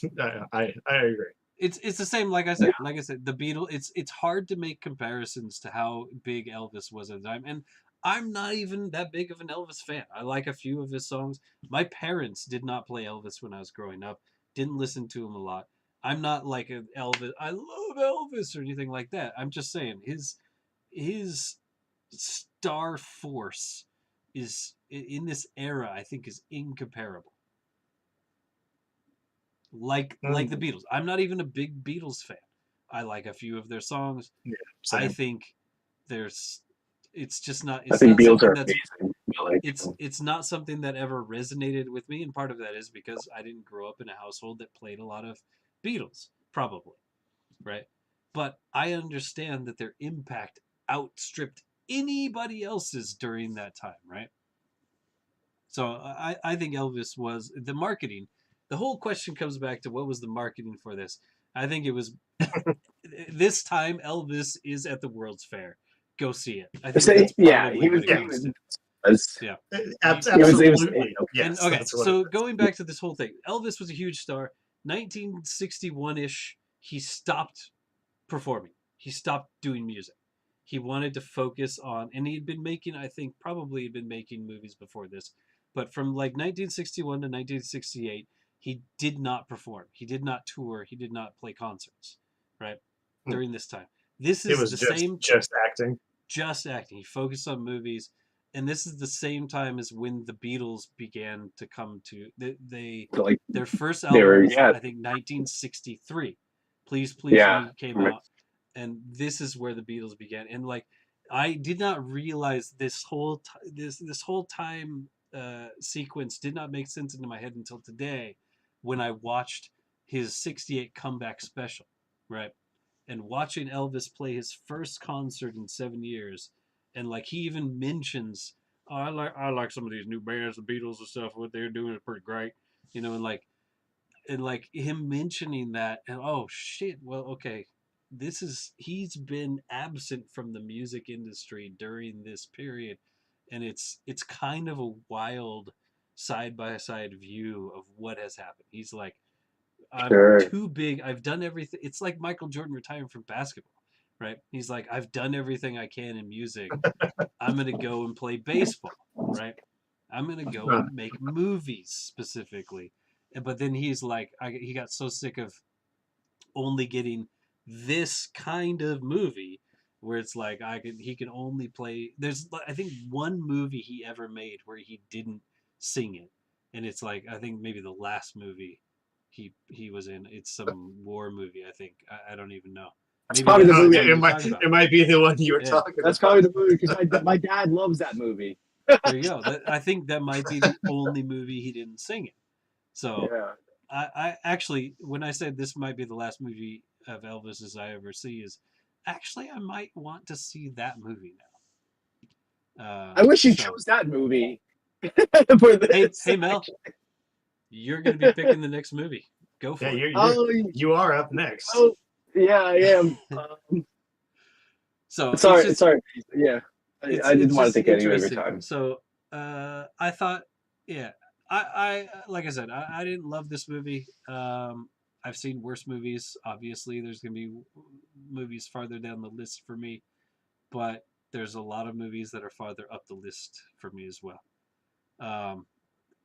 agree. It's the same, like I said. Like I said, the Beatles. It's hard to make comparisons to how big Elvis was at the time, and I'm not even that big of an Elvis fan. I like a few of his songs. My parents did not play Elvis when I was growing up. Didn't listen to him a lot. I'm not like an Elvis. I love Elvis or anything like that. I'm just saying his star force is in this era. I think is incomparable. Like the Beatles. I'm not even a big Beatles fan. I like a few of their songs. Yeah, I think it's just not. I think Beatles are amazing. Like, it's not something that ever resonated with me, and part of that is because I didn't grow up in a household that played a lot of Beatles, probably, right? But I understand that their impact outstripped anybody else's during that time, right? So I think Elvis was the marketing. The whole question comes back to what was the marketing for this. I think it was this time Elvis is at the World's Fair. Go see it. I think that's yeah, probably he was. what it He comes to. was. Yeah. Absolutely. Yes. And okay, that's what so it is. going back to this whole thing, Elvis was a huge star. 1961-ish, he stopped performing. He stopped doing music. He wanted to focus on, and he'd been making, I think, probably had been making movies before this, but from like 1961 to 1968, he did not perform. He did not tour. He did not play concerts, right? During this time. This It is was the just same, just acting. just acting. He focused on movies, and this is the same time as when the Beatles began to come to Like their first they were, album was, yeah, I think, 1963. Please Please yeah. Me came out, and this is where the Beatles began. And like, I did not realize this whole this whole time sequence did not make sense into my head until today, when I watched his '68 comeback special, right? And watching Elvis play his first concert in 7 years, and like he even mentions, oh, I like some of these new bands, the Beatles and stuff. What they're doing is pretty great, and like him mentioning that, and oh shit, well, okay, he's been absent from the music industry during this period, and it's kind of a wild side by side view of what has happened. He's like, I'm Sure. too big. I've done everything. It's like Michael Jordan retiring from basketball, right? He's like, I've done everything I can in music. I'm going to go and play baseball, right? I'm going to go and make movies specifically. But then he's like, he got so sick of only getting this kind of movie where it's like he can only play. There's, I think, one movie he ever made where he didn't sing it, and it's like, I think maybe the last movie he was in. It's some war movie, I think. I don't even know. That's Maybe probably the that's movie. one you're talking about. It might be the one you were Yeah. talking That's about. probably the movie because my dad loves that movie. There you go. I think that might be the only movie he didn't sing in. So Yeah. I actually, when I said this might be the last movie of Elvis's I ever see, is actually I might want to see that movie now. I wish you So, chose that movie for this. hey Mel, you're going to be picking the next movie. Go for Yeah, it. you are up next. Oh, yeah, I am. So sorry. Yeah, I didn't want to take any of your interesting. time. So I thought, yeah, I like I said, I didn't love this movie. I've seen worse movies. Obviously, there's going to be movies farther down the list for me, but there's a lot of movies that are farther up the list for me as well.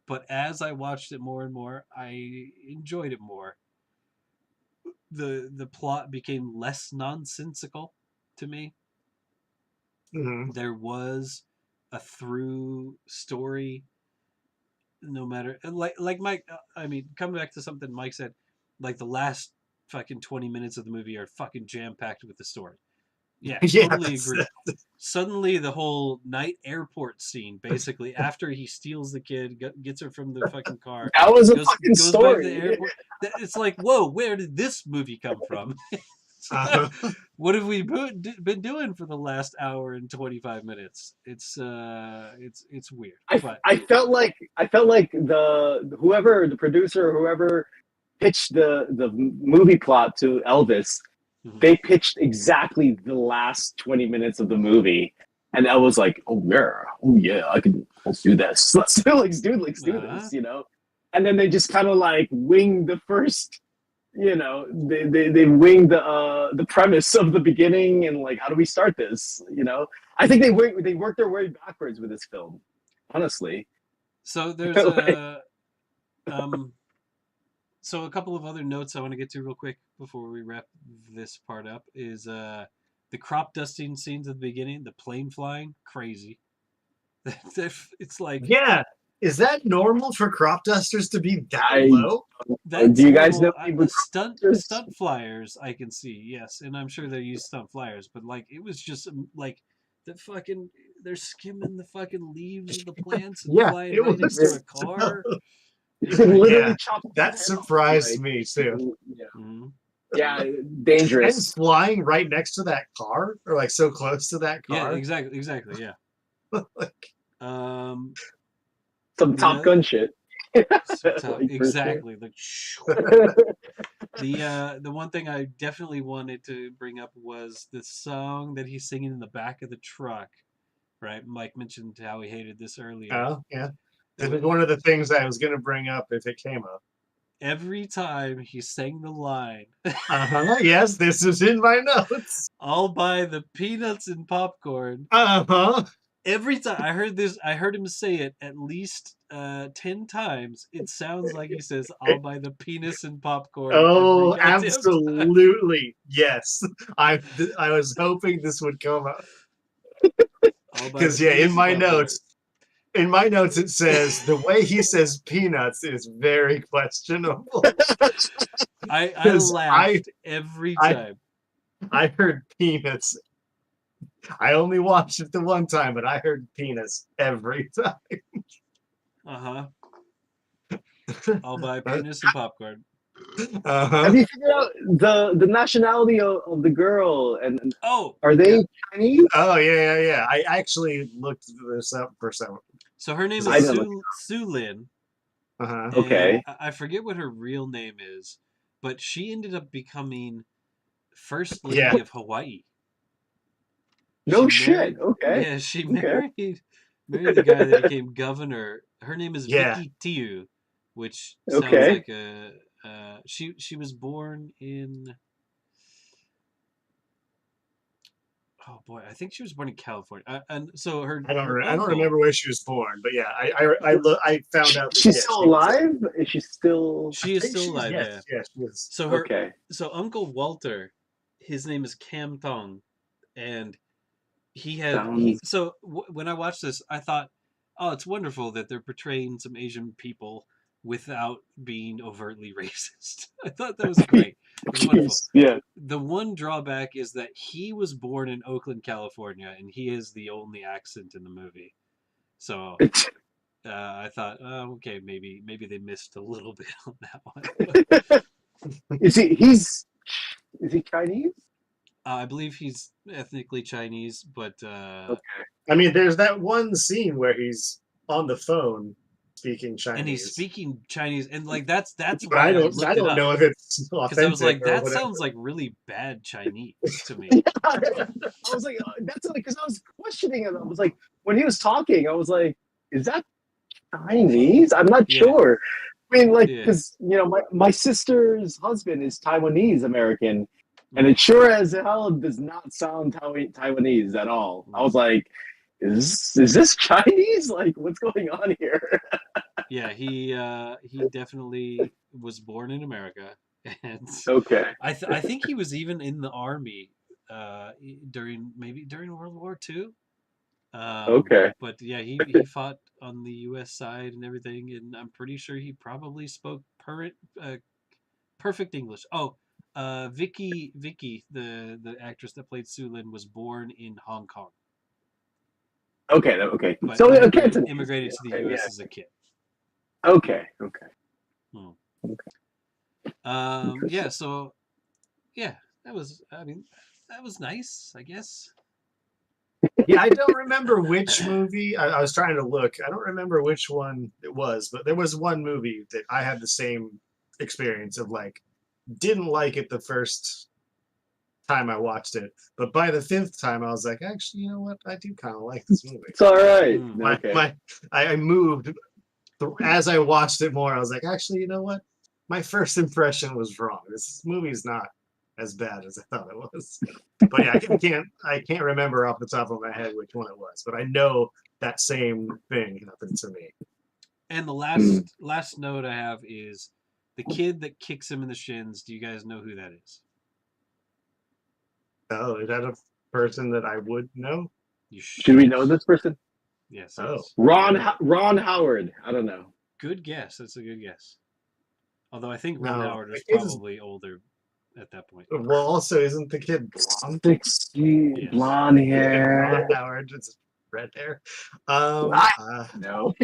But as I watched it more and more, I enjoyed it more. The plot became less nonsensical to me. Mm-hmm. There was a through story, no matter, like Mike. I mean, coming back to something Mike said, like the last fucking 20 minutes of the movie are fucking jam packed with the story. Yeah, totally agree. Suddenly, the whole night airport scene, basically, after he steals the kid, gets her from the fucking car, That was a fucking goes story. back to the airport. It's like, whoa, where did this movie come from? What have we been doing for the last hour and 25 minutes? It's weird. I felt like the producer, whoever pitched the movie plot to Elvis, they pitched exactly the last 20 minutes of the movie, and I was like, oh yeah, let's do this. Let's do this, you know. And then they just kind of like winged the first, you know, they winged the premise of the beginning and like, how do we start this, you know? I think they worked their way backwards with this film, honestly. So there's so a couple of other notes I want to get to real quick before we wrap this part up is the crop dusting scenes at the beginning, the plane flying, crazy. It's like, yeah, is that normal for crop dusters to be that low? That's do you guys know stunt flyers? I can see, yes, and I'm sure they use stunt flyers, but like it was just like they're skimming the fucking leaves of the plants and Yeah, flying it right next to was. a car. You It's could like, literally Yeah, chop that his head off, surprised like, me too. yeah, mhm. yeah, And dangerous. flying right next to that car, or like so close to that Yeah, car. exactly. Yeah. Like, Um, Some the Top other, Gun shit. so top, Like, for sure. exactly. Like, the one thing I definitely wanted to bring up was the song that he's singing in the back of the truck. Right, Mike mentioned how he hated this earlier. oh yeah, There this is was, one of the things I was gonna bring up if it came up. every time he sang the line, Yes, this is in my notes. "I'll buy the peanuts and popcorn." Uh-huh. Every time I heard him say it at least 10 times. It sounds like he says, "I'll buy the penis and popcorn" every Oh, goddamn time. absolutely. Yes. I was hoping this would come up. I'll buy the Because yeah, penis and popcorn. in my notes it says the way he says peanuts is very questionable. I Because laughed every I time. I heard peanuts. I only watched it the one time, but I heard penis every time. Uh huh. I'll buy penis and popcorn. Uh-huh. Have you figured out the nationality of the girl? And Oh, are they Chinese? Oh yeah. I actually looked this up for some. so her name I is didn't look. Su Lin, Uh-huh. Okay. and I forget what her real name is, but she ended up becoming First Lady Yeah. of Hawaii. No She shit. married, Okay. yeah, she Okay. married the guy that became governor. Her name is Yeah. Vicky Tiu, which sounds Okay. like a. She was born in. Oh boy, I think she was born in California, and so her I don't uncle. remember where she was born, but yeah, I found out that She's yeah, still she was. alive? Is she still I She is think still she's alive. Yeah. yes, she is. So okay? Uncle Walter, his name is Cam Tong, and Sounds when I watched this, I thought, oh, it's wonderful that they're portraying some Asian people without being overtly racist. I thought that was great. It was wonderful. yeah. The one drawback is that he was born in Oakland, California, and he is the only accent in the movie. So I thought, oh, okay, maybe they missed a little bit on that one. Is he Chinese? I believe he's ethnically Chinese, but Okay. I mean, there's that one scene where he's on the phone speaking Chinese, and he's speaking Chinese, and like that's but why I I looked it don't up know if it's because I was like, authentic or that whatever. sounds like really bad Chinese to me. I was like, that's because I was questioning him. I was like, when he was talking, I was like, is that Chinese? I'm not Yeah. sure. I mean, like, Yeah. because my sister's husband is Taiwanese American, and it sure as hell does not sound Taiwanese at all. I was like, is this Chinese? Like, what's going on here? Yeah, he definitely was born in America, and Okay. I think he was even in the army during World War II. Okay. But yeah, he fought on the U.S. side and everything, and I'm pretty sure he probably spoke perfect English. Oh, Vicky, the actress that played Su Lin, was born in Hong Kong, Okay. Okay. but So immigrated to the okay, U.S. yeah. as a kid. Okay. Okay. Yeah. So yeah, that was nice, I guess. Yeah, I don't remember which movie. I was trying to look. I don't remember which one it was, but there was one movie that I had the same experience of like, didn't like it the first time I watched it, but by the fifth time I was like, actually, you know what? I do kind of like this movie. It's all right. Mm. I moved as I watched it more. I was like, actually, you know what? My first impression was wrong. This movie's not as bad as I thought it was. But yeah, I can't remember off the top of my head which one it was, but I know that same thing happened to me. And the last note I have is the kid that kicks him in the shins. Do you guys know who that is? Oh, is that a person that I would know? Should we know this person? Yes. Oh. Yes. Ron Howard. I don't know. Good guess. That's a good guess. Although I think No, Ron Howard was it is- probably older. at that point. Well, also, isn't the kid blonde? 60, Yes. blonde Yeah, hair. Ron Howard, just red hair. No.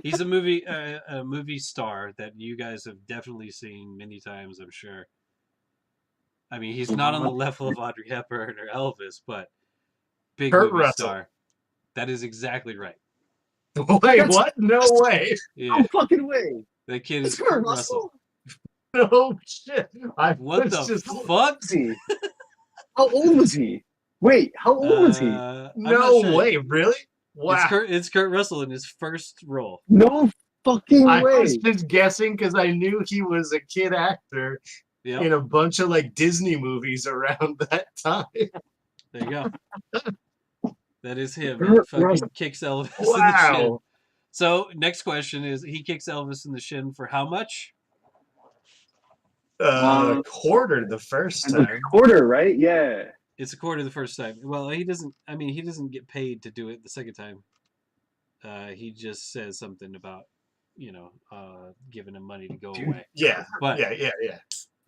He's a movie star that you guys have definitely seen many times, I'm sure. I mean, he's not on the level of Audrey Hepburn or Elvis, but big Kurt movie Russell. star. That is exactly right. Wait, what? No way. Yeah, No fucking way. the kid It's is Kurt Russell. No shit. What was the just fuck? Was he? How old was he? Wait, how old was he? I'm no not sure. way, really? Wow. It's Kurt Russell in his first role. No fucking I way. was just guessing because I knew he was a kid actor Yep, in a bunch of like Disney movies around that time. there you go. That is him. He Kurt fucking Russell. kicks Elvis in the shin. Wow. So next question is: he kicks Elvis in the shin for how much? Quarter the first And the time. quarter, right? Yeah. It's a quarter the first time. Well, he doesn't. I mean, he doesn't get paid to do it the second time. He just says something about, giving him money to go away. Yeah. But Yeah.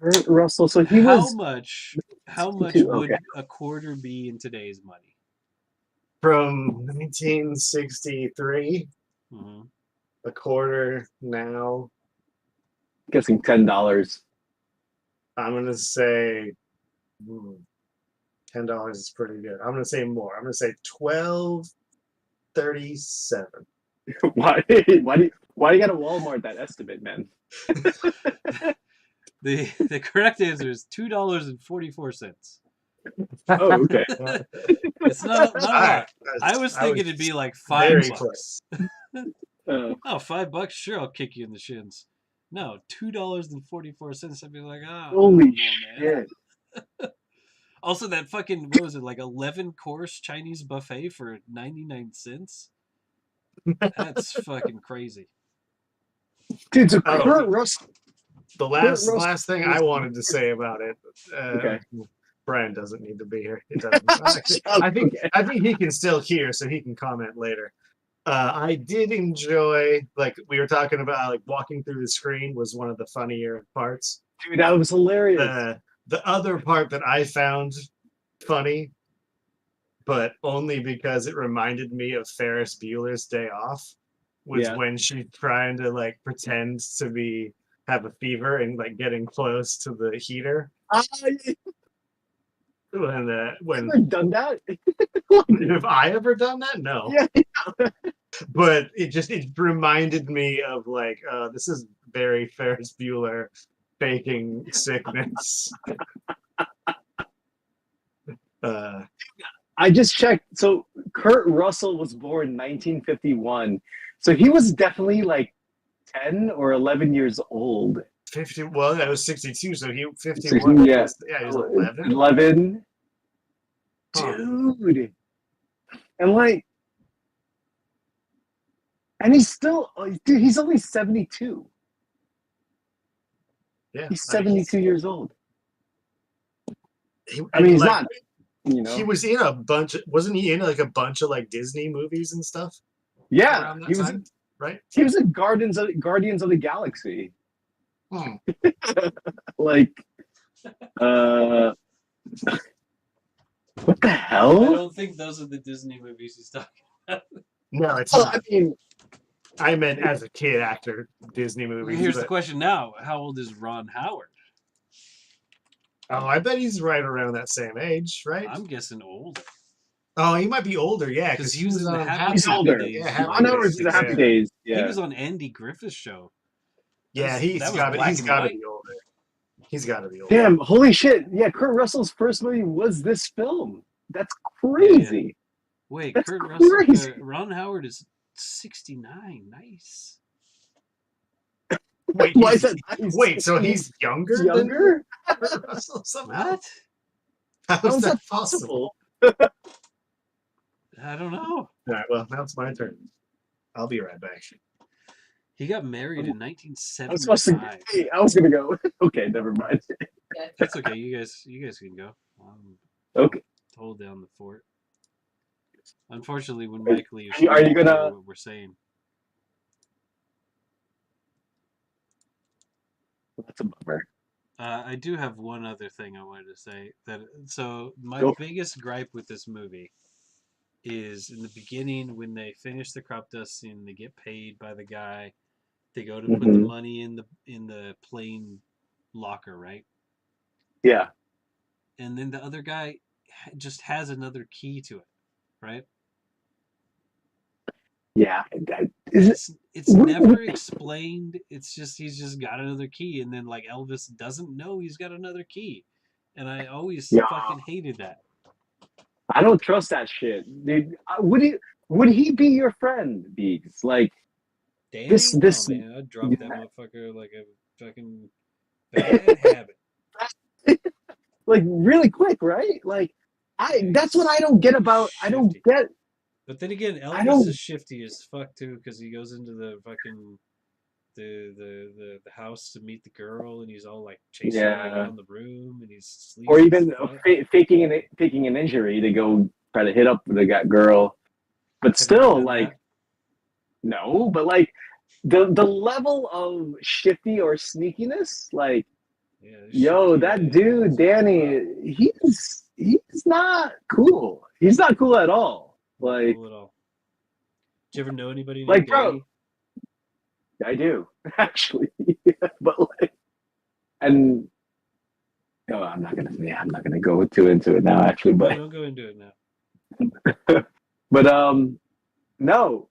Kurt Russell. So he how was much? How much 62, would okay. a quarter be in today's money? From 1963, Mhm. a quarter now. guessing $10. I'm gonna say $10 is pretty good. I'm gonna say more. I'm gonna say $12.37. Why do you gotta Walmart that estimate, man? The correct answer is $2.44. Oh, okay. It's not a lot. Alright, I was thinking it'd be like very $5. close. Oh, $5? Sure, I'll kick you in the shins. No, $2.44. I'd be like, oh, Holy no, man. shit. Also, that fucking, what was it, like 11 course Chinese buffet for 99 cents? That's fucking crazy. Dude, so Oh. Kurt Russell. The Russell last thing I wanted to say about it. Okay. Brian doesn't need to be here. He doesn't. I think he can still hear, so he can comment later. I did enjoy, like we were talking about, like walking through the screen was one of the funnier parts. Dude, that was hilarious. The other part that I found funny, but only because it reminded me of Ferris Bueller's Day Off, was when she's trying to like pretend to have a fever and like getting close to the heater. When Ever done that? have I ever done that? No. Yeah. But it reminded me of like this is very Ferris Bueller faking sickness. I just checked. So Kurt Russell was born in 1951. So he was definitely like 10 or 11 years old. 50. Well, that was 62. So he 51. Yeah. He was 11. 11. Huh. Dude. And he's still, dude, he's only 72. Yeah. He's 72 years old. He's not, He was in a bunch. Wasn't he in like a bunch of like Disney movies and stuff? Yeah. Around that He was, time, right? he was in Guardians of the Galaxy. Hmm. Like, what the I hell? don't think those are the Disney movies he's talking about. No, it's Well, not. I mean, I meant as a kid actor, Disney movies. Here's the but- question now. How old is Ron Howard? Oh, I bet he's right around that same age, right? I'm guessing older. Oh, he might be older, yeah, Because because he was in the on Happy he's older. Days. Yeah, Happy Ron Howard's Days, in the Happy yeah. Days. He Yeah. was on Andy Griffith's show. Yeah, That he's was got black he's and got to white. be older. He's got to be older. Damn, holy shit. Yeah, Kurt Russell's first movie was this film. That's crazy. Wait, That's Kurt crazy. Russell. Ron Howard is 69. Nice. Wait, Why he's- is that nice? wait, so he's younger? He's younger? Than Kurt Russell somehow? What? How How is is that that possible? possible? I don't know. All right, well, now it's my turn. I'll be right back. He got married in I was supposed to. 1975. Hey, I was gonna go. Okay, never mind. That's okay. You guys can go. Okay. Hold down the fort. Unfortunately, when Mike leaves, Are you we don't know gonna- what we're saying? That's a bummer. I do have one other thing I wanted to say. So my Go. biggest gripe with this movie is in the beginning when they finish the crop dust scene, they get paid by the guy. They go to put the Mhm. money in the plane locker, right? Yeah. And then the other guy just has another key to it, right? Yeah. Is it, It's never explained. It's just he's just got another key, and then like Elvis doesn't know he's got another key, and I always yeah. fucking hated that. I don't trust that shit, dude. Would he be your friend, Beegs? Like Danny? this. Oh man, I'd drop that motherfucker like a fucking bad habit. Like really quick, right? Like that's what I don't get about. I don't Shifty. get. But then again, I Elvis don't. is shifty as fuck too, because he goes into the fucking the house to meet the girl, and he's all like chasing her Yeah. around the room, and he's sleeping. Or even faking an injury to go try to hit up the girl, but Have you still, done like that? no, but like the level of shifty or sneakiness, like Yeah, yo, shifty that is dude Danny, he's not cool. He's not cool at all. not Like cool at all. Did you ever know anybody named like bro, Danny? I do actually, but like and. No, I'm not gonna go too into it now, actually. No, But don't go into it now. but no.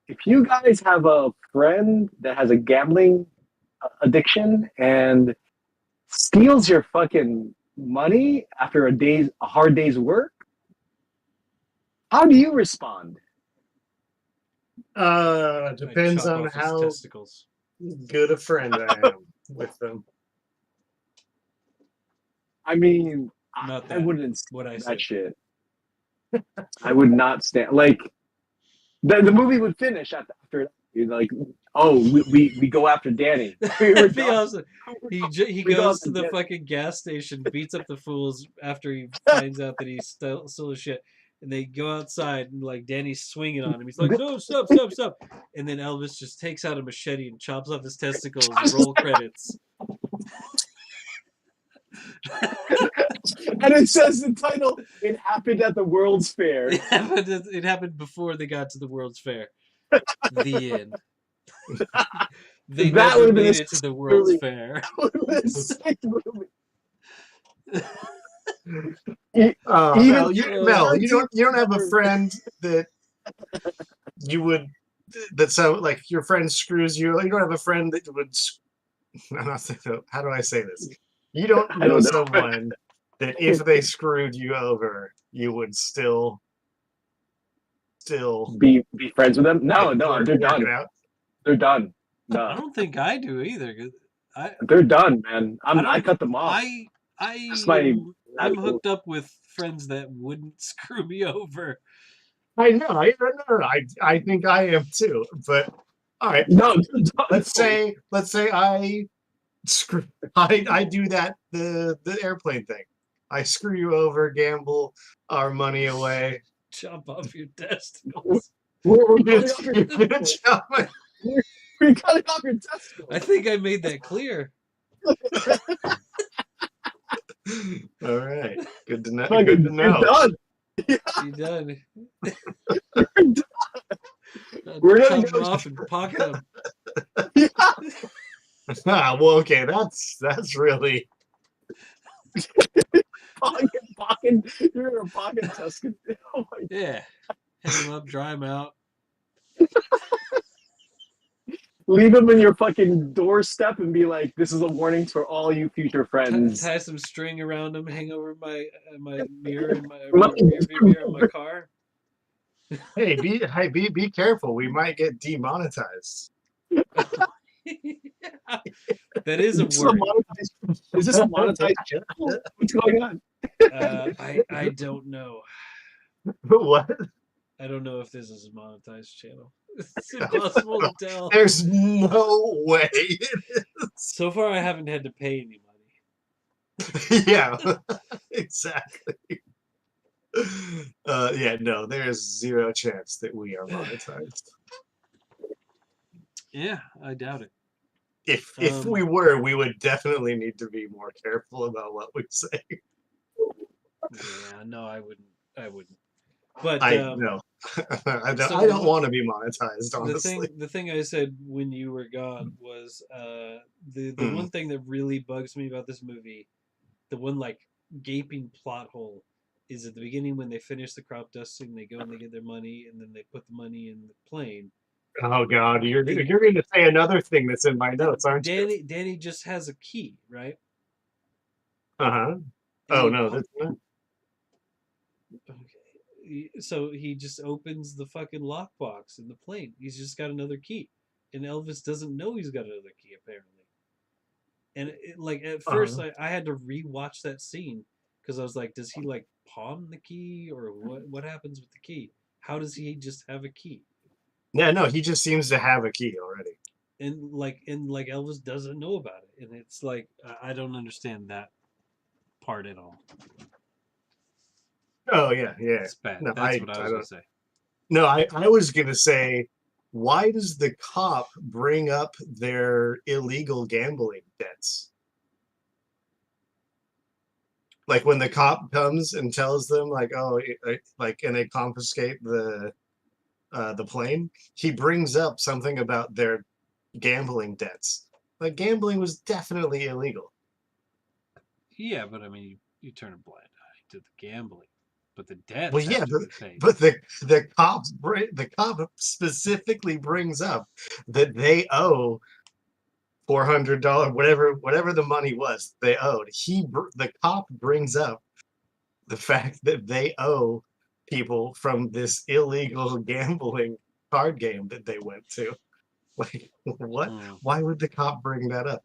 If you guys have a friend that has a gambling addiction and steals your fucking money after a hard day's work, how do you respond? I'd Depends chop on off his how testicles. good a friend I am with them. I mean, Not I that. wouldn't What I stand said. that shit. I would not stand like the movie would finish after you're like, oh, we go after Danny. That'd be awesome. He We go goes after to the Danny. fucking gas station, beats up the fools after he finds out that he's still his shit, and they go outside and like Danny's swinging on him. He's like, "No, stop!" And then Elvis just takes out a machete and chops off his testicles. Roll credits. And it says the title, it happened at the World's Fair. It happened before they got to the World's Fair. The end. They That never would've been made a it to the World's movie. Fair. Sick movie. Mel, you don't have a friend that you would like your friend screws you. You don't have a friend that would. How do I say this? You don't I know don't know. someone that if they screwed you over, you would still Be friends with them? No, work they're done. it out. They're done. I No, don't think I do either. 'Cause they're done, man. I cut them off. That's my I'm hooked up with friends that wouldn't screw me over. I know. I think I am too. But all right. No, they're done. Let's say I do that the airplane thing. I screw you over, gamble our money away. Chop off your testicles. We're You're cutting off your gonna testicles. chop my- We're cutting off your testicles. I think I made that clear. All right. Good to know. Fucking- Good to know. You're done. You done? You're done. We're gonna Chop go- them off and pocket them. Yeah. Well, okay, that's really Pocket. You're in a pocket testicle. Oh my Yeah. Hang them up, dry them out. Leave them in your fucking doorstep and be like, "This is a warning for all you future friends." Tie some string around them, hang over my mirror in my Let me- rear view mirror in my car. hey, be careful. We might get demonetized. That is a Is this a worry. Is this a monetized channel? What's going on? I don't know. What? I don't know if this is a monetized channel. It's impossible to tell. There's no way. So far, I haven't had to pay any money. Yeah, exactly. Yeah, no, there's zero chance that we are monetized. Yeah, I doubt it. If we were, we would definitely need to be more careful about what we say. Yeah, no, I wouldn't. I wouldn't. But I no, I so don't want to be monetized. Honestly, the thing I said when you were gone was the one thing that really bugs me about this movie, the one like gaping plot hole, is at the beginning when they finish the crop dusting, they go and they get their money, and then they put the money in the plane. oh god, you're going to say another thing that's in my notes, aren't you? Danny just has a key, right? Uh-huh. Oh no, that's not. Okay. So he just opens the fucking lockbox in the plane. He's just got another key, and Elvis doesn't know he's got another key apparently. And like at first, I had to rewatch that scene because I was like, does he like pawn the key or what happens with the key? How does he just have a key? Yeah, no, he just seems to have a key already. And like Elvis doesn't know about it, and it's like I don't understand that part at all. Oh yeah, yeah. It's bad. No, That's what I was gonna say. No, I was gonna say, why does the cop bring up their illegal gambling debts? Like when the cop comes and tells them, like, oh, like, and they confiscate the plane, he brings up something about their gambling debts. Like gambling was definitely illegal. Yeah, but I mean, you turn a blind eye to the gambling, but the debts Well, yeah, have to be paid. but the cop specifically brings up that they owe $400, whatever the money was they owed. The cop brings up the fact that they owe people from this illegal gambling card game that they went to. Like, what? Why would the cop bring that up?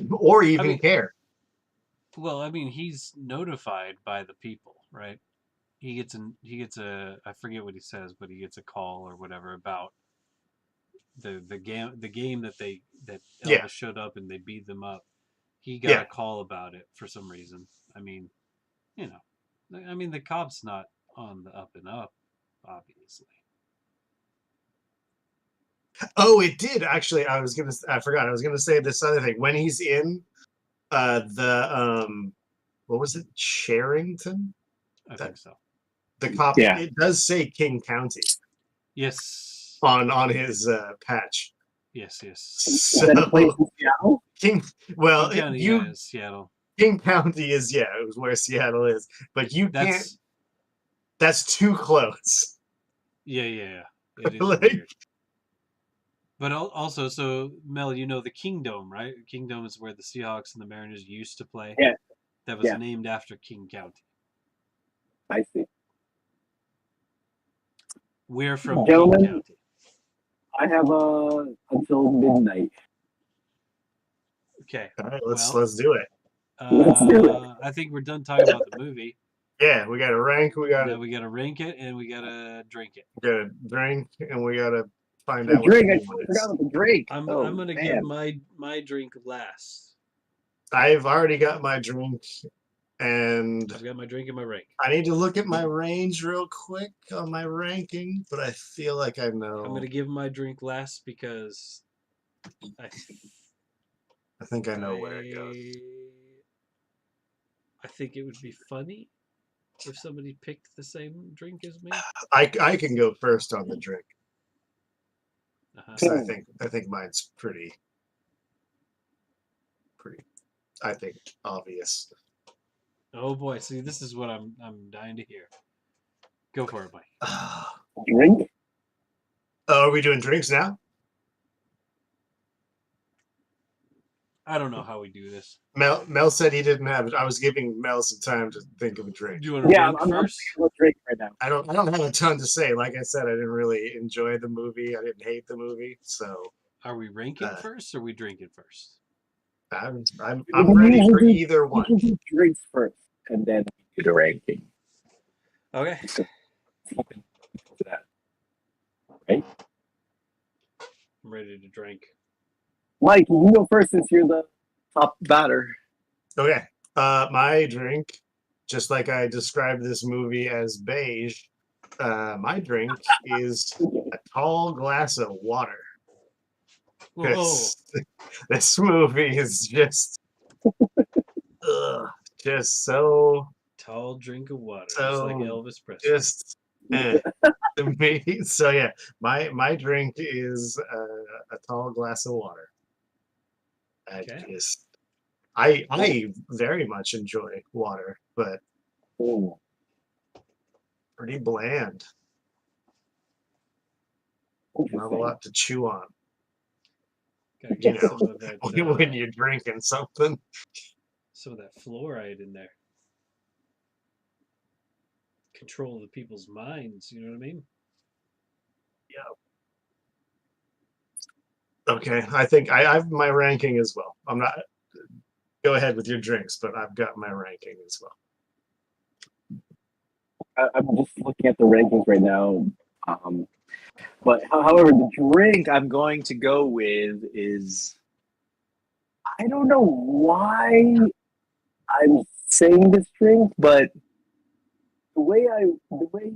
Or even care? Well, I mean, he's notified by the people, right? He gets a I forget what he says, but he gets a call or whatever about the game that Elvis showed up and they beat them up. He got a call about it for some reason. I mean, you know, I mean the cop's not on the up and up, obviously. Oh, it did actually. I forgot. I was gonna say this other thing. When he's in what was it? Sherrington? I think so. The cop, it does say King County. Yes. On his patch. Yes. So, is that a place in Seattle? King County, is Seattle. King County is it was where Seattle is. But you can't. That's too close. Yeah. It is weird. But also, so Mel, you know the Kingdome, right? Kingdome is where the Seahawks and the Mariners used to play. Yeah. That was named after King County. I see. We're from King County. I have until midnight. Okay. All right, let's do it. Let's do it. I think we're done talking about the movie. Yeah, we got to rank. We got to rank it, and we got to drink it. We got to drink, and we got to find out. Drink. I forgot about the drink. I'm gonna give my drink last. I've already got my drink, and I've got my drink and my rank. I need to look at my range real quick on my ranking, but I feel like I know. I'm gonna give my drink last because I think I know where it goes. I think it would be funny if somebody picked the same drink as me. I can go first on the drink. So I think mine's pretty I think obvious. Oh boy, see, this is what I'm dying to hear. Go for it, Mike. Drink? Oh, are we doing drinks now? I don't know how we do this. Mel said he didn't have it. I was giving Mel some time to think of a drink. Do you want to drink first? I'm drink right now. I don't have a ton to say. Like I said, I didn't really enjoy the movie. I didn't hate the movie. So are we ranking first or are we drinking first? I'm ready for either one. You can do drinks first and then do the ranking. Okay. Right? I'm ready to drink. Mike, you go first since you're the top batter. Okay. My drink, just like I described this movie as beige, my drink is a tall glass of water. Whoa. This movie is just, ugh, just so, Tall drink of water, just like so, Elvis Presley. just to me. So yeah, my drink is a tall glass of water. Okay. I very much enjoy water, but Ooh. pretty bland. Not a Interesting. lot to chew on. Gotta You get know, some of that when you're drinking something. some of that fluoride in there. Control the people's minds, you know what I mean? Okay, I think I've my ranking as well. I'm not. Go ahead with your drinks, but I've got my ranking as well. I'm just looking at the rankings right now. But however, the drink I'm going to go with is, I don't know why I'm saying this drink, but the way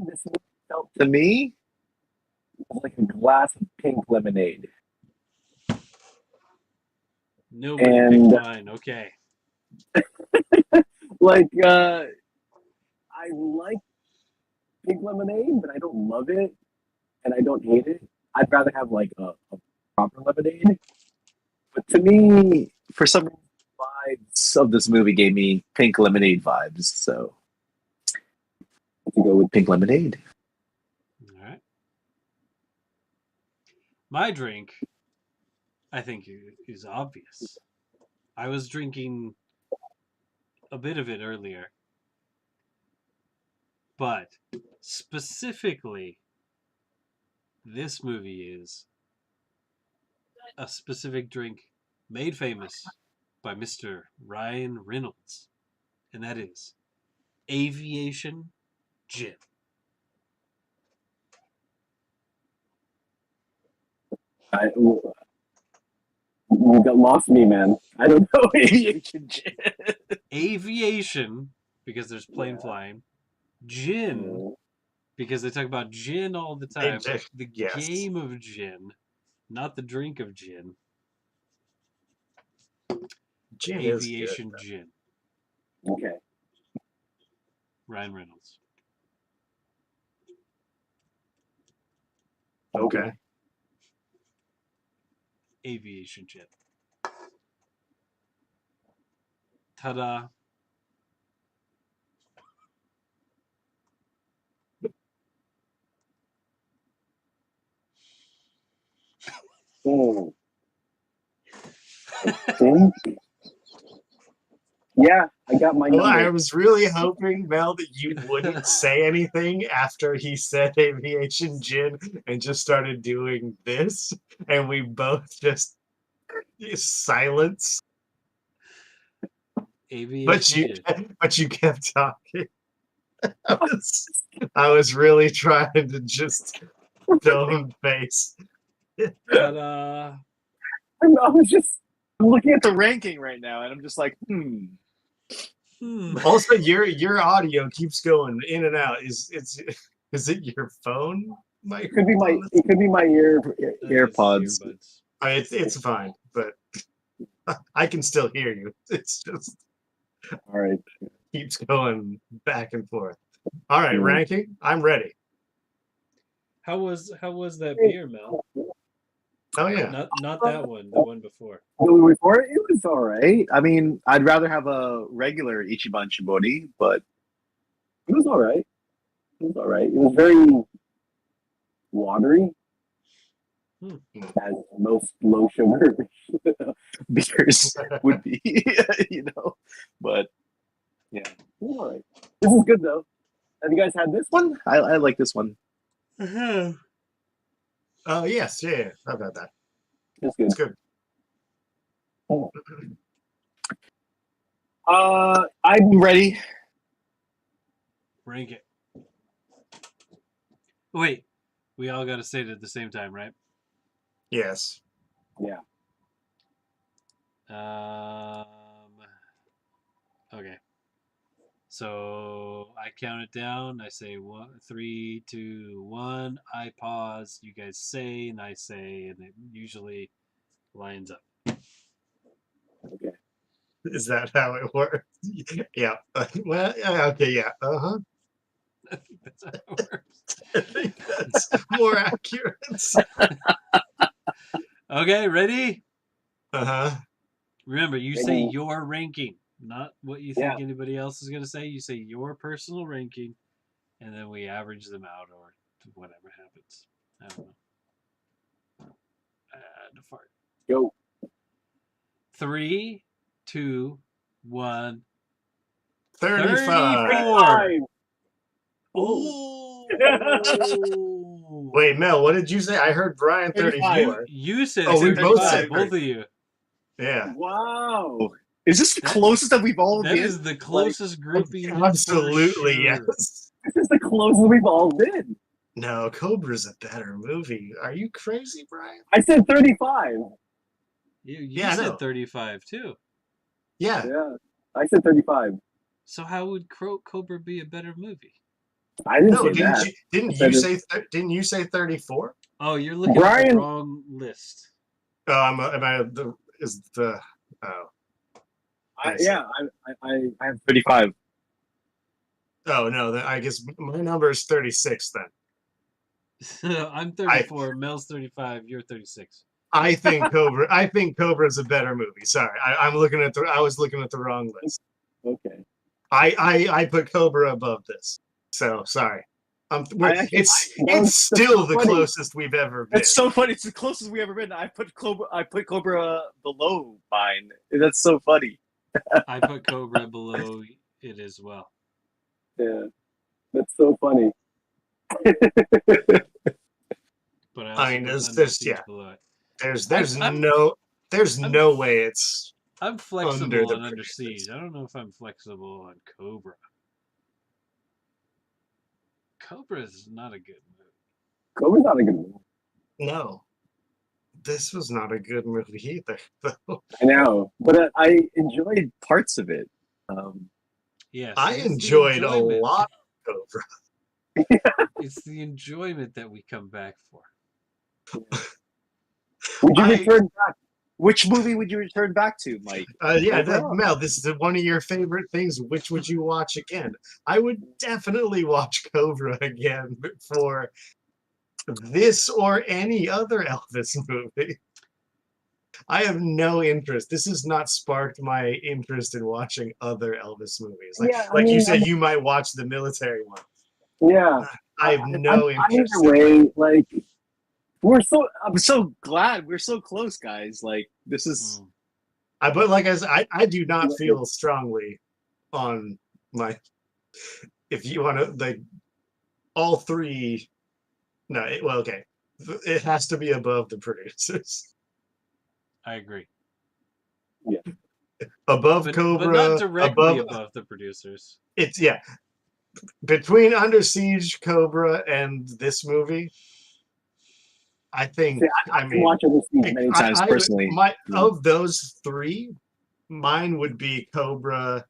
this movie felt to me was like a glass of pink lemonade. Nobody And picked mine. Okay. like I like pink lemonade, but I don't love it and I don't hate it. I'd rather have like a proper lemonade. But to me, for some reason, vibes of this movie gave me pink lemonade vibes. So I have to go with pink lemonade. All right. My drink, I think, is obvious. I was drinking a bit of it earlier, but specifically, this movie is a specific drink made famous by Mr. Ryan Reynolds, and that is Aviation Gin. You got lost me, man. I don't know aviation gin. Aviation, because there's plane flying. Gin, because they talk about gin all the time. The Yes. game of gin, not the drink of gin. Gin Aviation is Gin. Okay. Ryan Reynolds. good. Okay. Aviation Gin. Ta-da. Mm. Think? Yeah, I got my Well, I number. was really hoping, Mel, that you wouldn't say anything after he said aviation gin and just started doing this, and we both just silence. Aviation Gin. But you kept talking. I was really trying to just stone face. Ta-da. I was just I'm looking at the ranking right now, and I'm just like, Also, your audio keeps going in and out. Is it your phone? It could be my AirPods. It's fine, but I can still hear you. It's just All right. keeps going back and forth. All right, ranking. I'm ready. How was that beer, Mel? Oh yeah. Not that one. The one before. Before it was all right. I mean, I'd rather have a regular Ichiban Shibori, but it was all right. It was all right. It was very watery, as most low sugar beers would be, But yeah, it was all right. This is good though. Have you guys had this one? I like this one. Oh yes, yeah. I've had that. It's good. It's good. Oh. I'm ready. Rank it. Wait, we all got to say it at the same time, right? Yes. Yeah. Okay. So I count it down. I say 1, 3, 2, 1. I pause. You guys say, and I say, and it usually Lions up. Okay. Is that how it works? Yeah. Well, yeah, okay, yeah. Uh-huh. I think that's how it works. I think that's more accurate. Okay, ready? Uh-huh. Remember, you say Ready. your ranking, not what you think anybody else is going to say. You say your personal ranking, and then we average them out or whatever happens. I don't know. The fart. Go. 3, 2, 1. 35. 34. Oh. Oh. Wait, Mel, what did you say? I heard Brian 34. You said Oh, we both 35, said both of you. Yeah. Wow. Is this the That- closest that we've all That been? is the closest grouping. Absolutely, for sure. yes. This is the closest we've all been. No, Cobra's a better movie. Are you crazy, Brian? I said 35. You Yeah, I know. said 35 too. Yeah. Yeah. I said 35. So how would Cobra be a better movie? I didn't No, say that. didn't you say 34? Oh, you're looking at Brian- the wrong list. Oh, I see. I have 35. Oh no, I guess my number is 36 then. I'm 34. Mel's 35. You're 36. I think Cobra is a better movie. Sorry. I was looking at the wrong list. Okay. I put Cobra above this. So sorry. It's that's still so the funny. closest we've ever been. It's so funny. It's the closest we ever been. I put Cobra below mine. That's so funny. I put Cobra below it as well. Yeah. That's so funny. But I mean, put there's Under this, Siege yeah. below it. There's I'm- no way it's I'm Under flexible the on Under Producers. Siege. I don't know if I'm flexible on Cobra. Cobra is not a good movie. Cobra's not a good movie. no. This was not a good movie either, though. I know, but I enjoyed parts of it. Yes, I it's the enjoyed a enjoyment. lot of Cobra. It's the enjoyment that we come back for. Would you I- return back? Which movie would you return back to, Mike? Mel, this is one of your favorite things. Which would you watch again? I would definitely watch Cobra again for this or any other Elvis movie. I have no interest. This has not sparked my interest in watching other Elvis movies. You said, you might watch the military one. Yeah, I have no interest. Either way, like I'm so glad we're so close, guys. Like this is. But like I said, I do not feel strongly on my. If you want to, like, all three. No, okay. It has to be above the Producers. I agree. Above But Cobra, not directly above above the Producers. it's between Under Siege, Cobra, and this movie. I think. I've been watching this many times personally. Of those three, mine would be Cobra.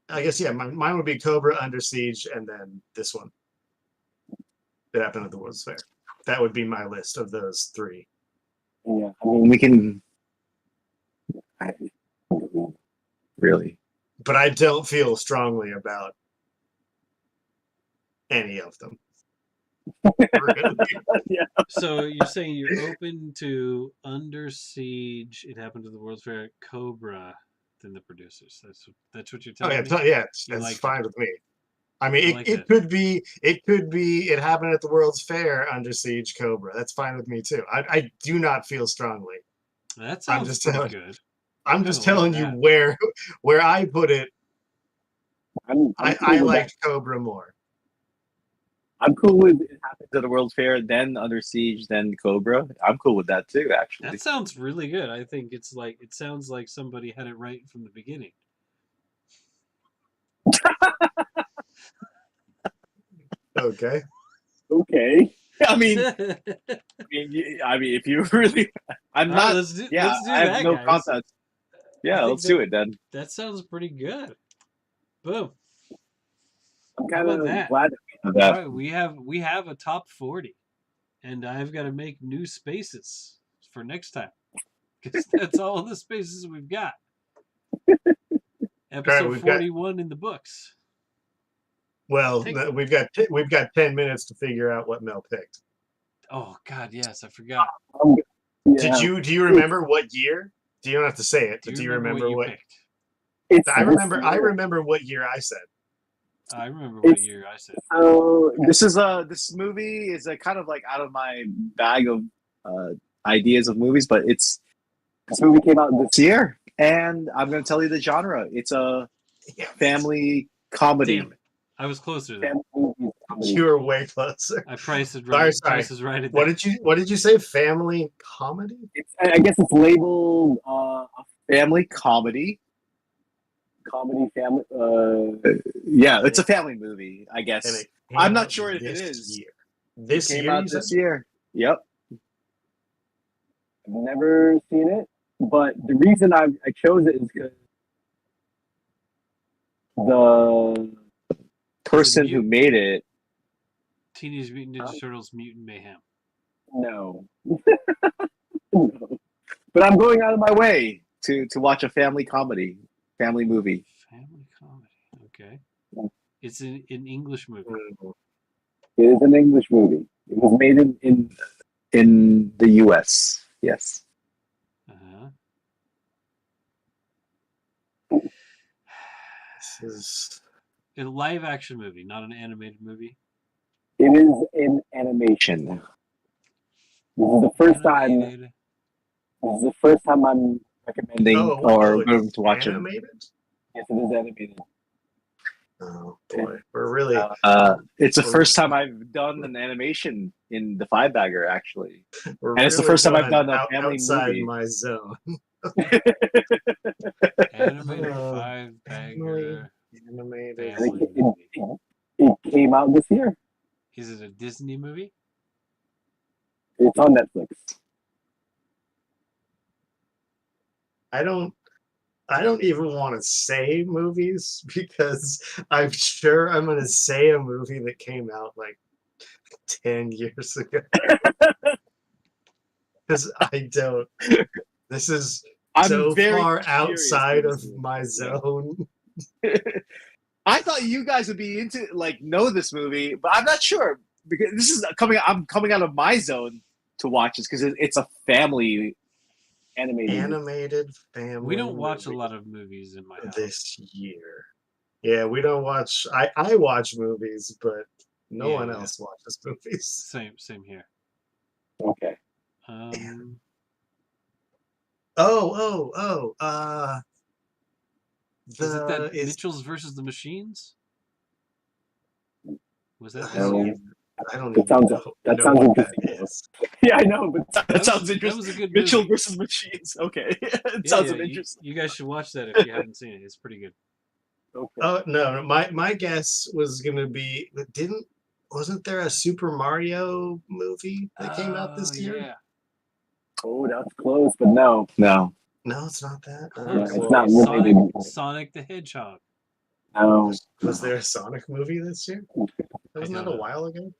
I guess mine would be Cobra, Under Siege, and then this one. That happened at the World's Fair. That would be my list of those three. Yeah, I mean we can. Really. But I don't feel strongly about any of them. Yeah. So you're saying you're open to Under Siege, It Happened to the World's Fair, Cobra, than the Producers. That's what you're telling me. That's like fine with me. I mean, like it could be It Happened at the World's Fair, Under Siege, Cobra. That's fine with me too. I do not feel strongly. That sounds just pretty telling- good. I'm Kinda just like telling you that. where I put it. I'm I cool with liked Cobra more. I'm cool with It Happened to the World's Fair, then Under Siege, then Cobra. I'm cool with that too, actually. That sounds really good. I think it sounds like somebody had it right from the beginning. Okay. Okay. I mean, if you really, I'm All right, not. let's do Yeah, that, I have no guys. context. Yeah, think let's do it then. That sounds pretty good. Boom. I'm How kind about of that? glad that we have All that. right, we have a top 40, and I've got to make new spaces for next time. because that's all the spaces we've got. All Episode right, we've got 41 in the books. well, Take- no, we've got 10 minutes to figure out what Mel picked. Oh God, yes, I forgot. Yeah. Do you remember what year? You don't have to say it, but do you remember you what? picked? It's I this remember. I year. remember what year I said. I remember what It's- year I said. So this movie is a kind of like out of my bag of ideas of movies, but this movie came out this year, and I'm going to tell you the genre. It's a Yeah, family comedy. Damn it. I was closer than Family comedy. you were way closer. I priced it Sorry, right. sorry. Price is right. What did you say? Family comedy? I guess it's labeled a family comedy. Comedy family. Yeah, it's a family movie. I guess. And it I'm came not out sure if it this is. year. This It came year, out you said? this year. Yep. I've never seen it, but the reason I chose it is because the person who made it. Teenage Mutant Ninja Turtles Mutant Mayhem. No. No. But I'm going out of my way to watch a family comedy, family movie. Family comedy. Okay. Yeah. It's an English movie. It is an English movie. It was made in the U.S. Yes. Uh-huh. This is A live action movie, not an animated movie. It is in animation. This is the first time. Animated. This is the first time I'm recommending or going to watch animated? it. Yes, it is animated. Oh boy, we're really It's the first time I've done an animation in the Five Bagger, actually. we're and it's the really first time I've going done a family outside movie. my zone. Animated Oh, five bagger. Animated. Family. It came out this year. Is it a Disney movie? It's on Netflix. I don't even want to say movies because I'm sure I'm going to say a movie that came out like 10 years ago. Because I don't. This is I'm so very far curious outside for of this movie. my zone. I thought you guys would be know this movie, but I'm not sure because this is I'm coming out of my zone to watch this because it's a family animated. Animated family. We don't watch movie a lot of movies in my house. this year. Yeah, we don't watch. I watch movies, but no one Yeah. else watches movies. Same here. Okay. Was it that is Mitchells versus the Machines? Was that this No. year? I don't That even sounds- know, that know sounds what that interesting. is. Yeah, I know, but that That sounds was- interesting. That was a good Mitchell movie. versus Machines. Okay, it Yeah, sounds yeah, interesting. you guys should watch that if you haven't seen it. It's pretty good. Okay. Oh no, my guess was gonna be wasn't there a Super Mario movie that came out this year? Yeah. Oh, that's close, but no. No, it's not that. No, it's well, not related. Sonic the Hedgehog. No. Was there a Sonic movie this year? Wasn't that don't a know. while ago?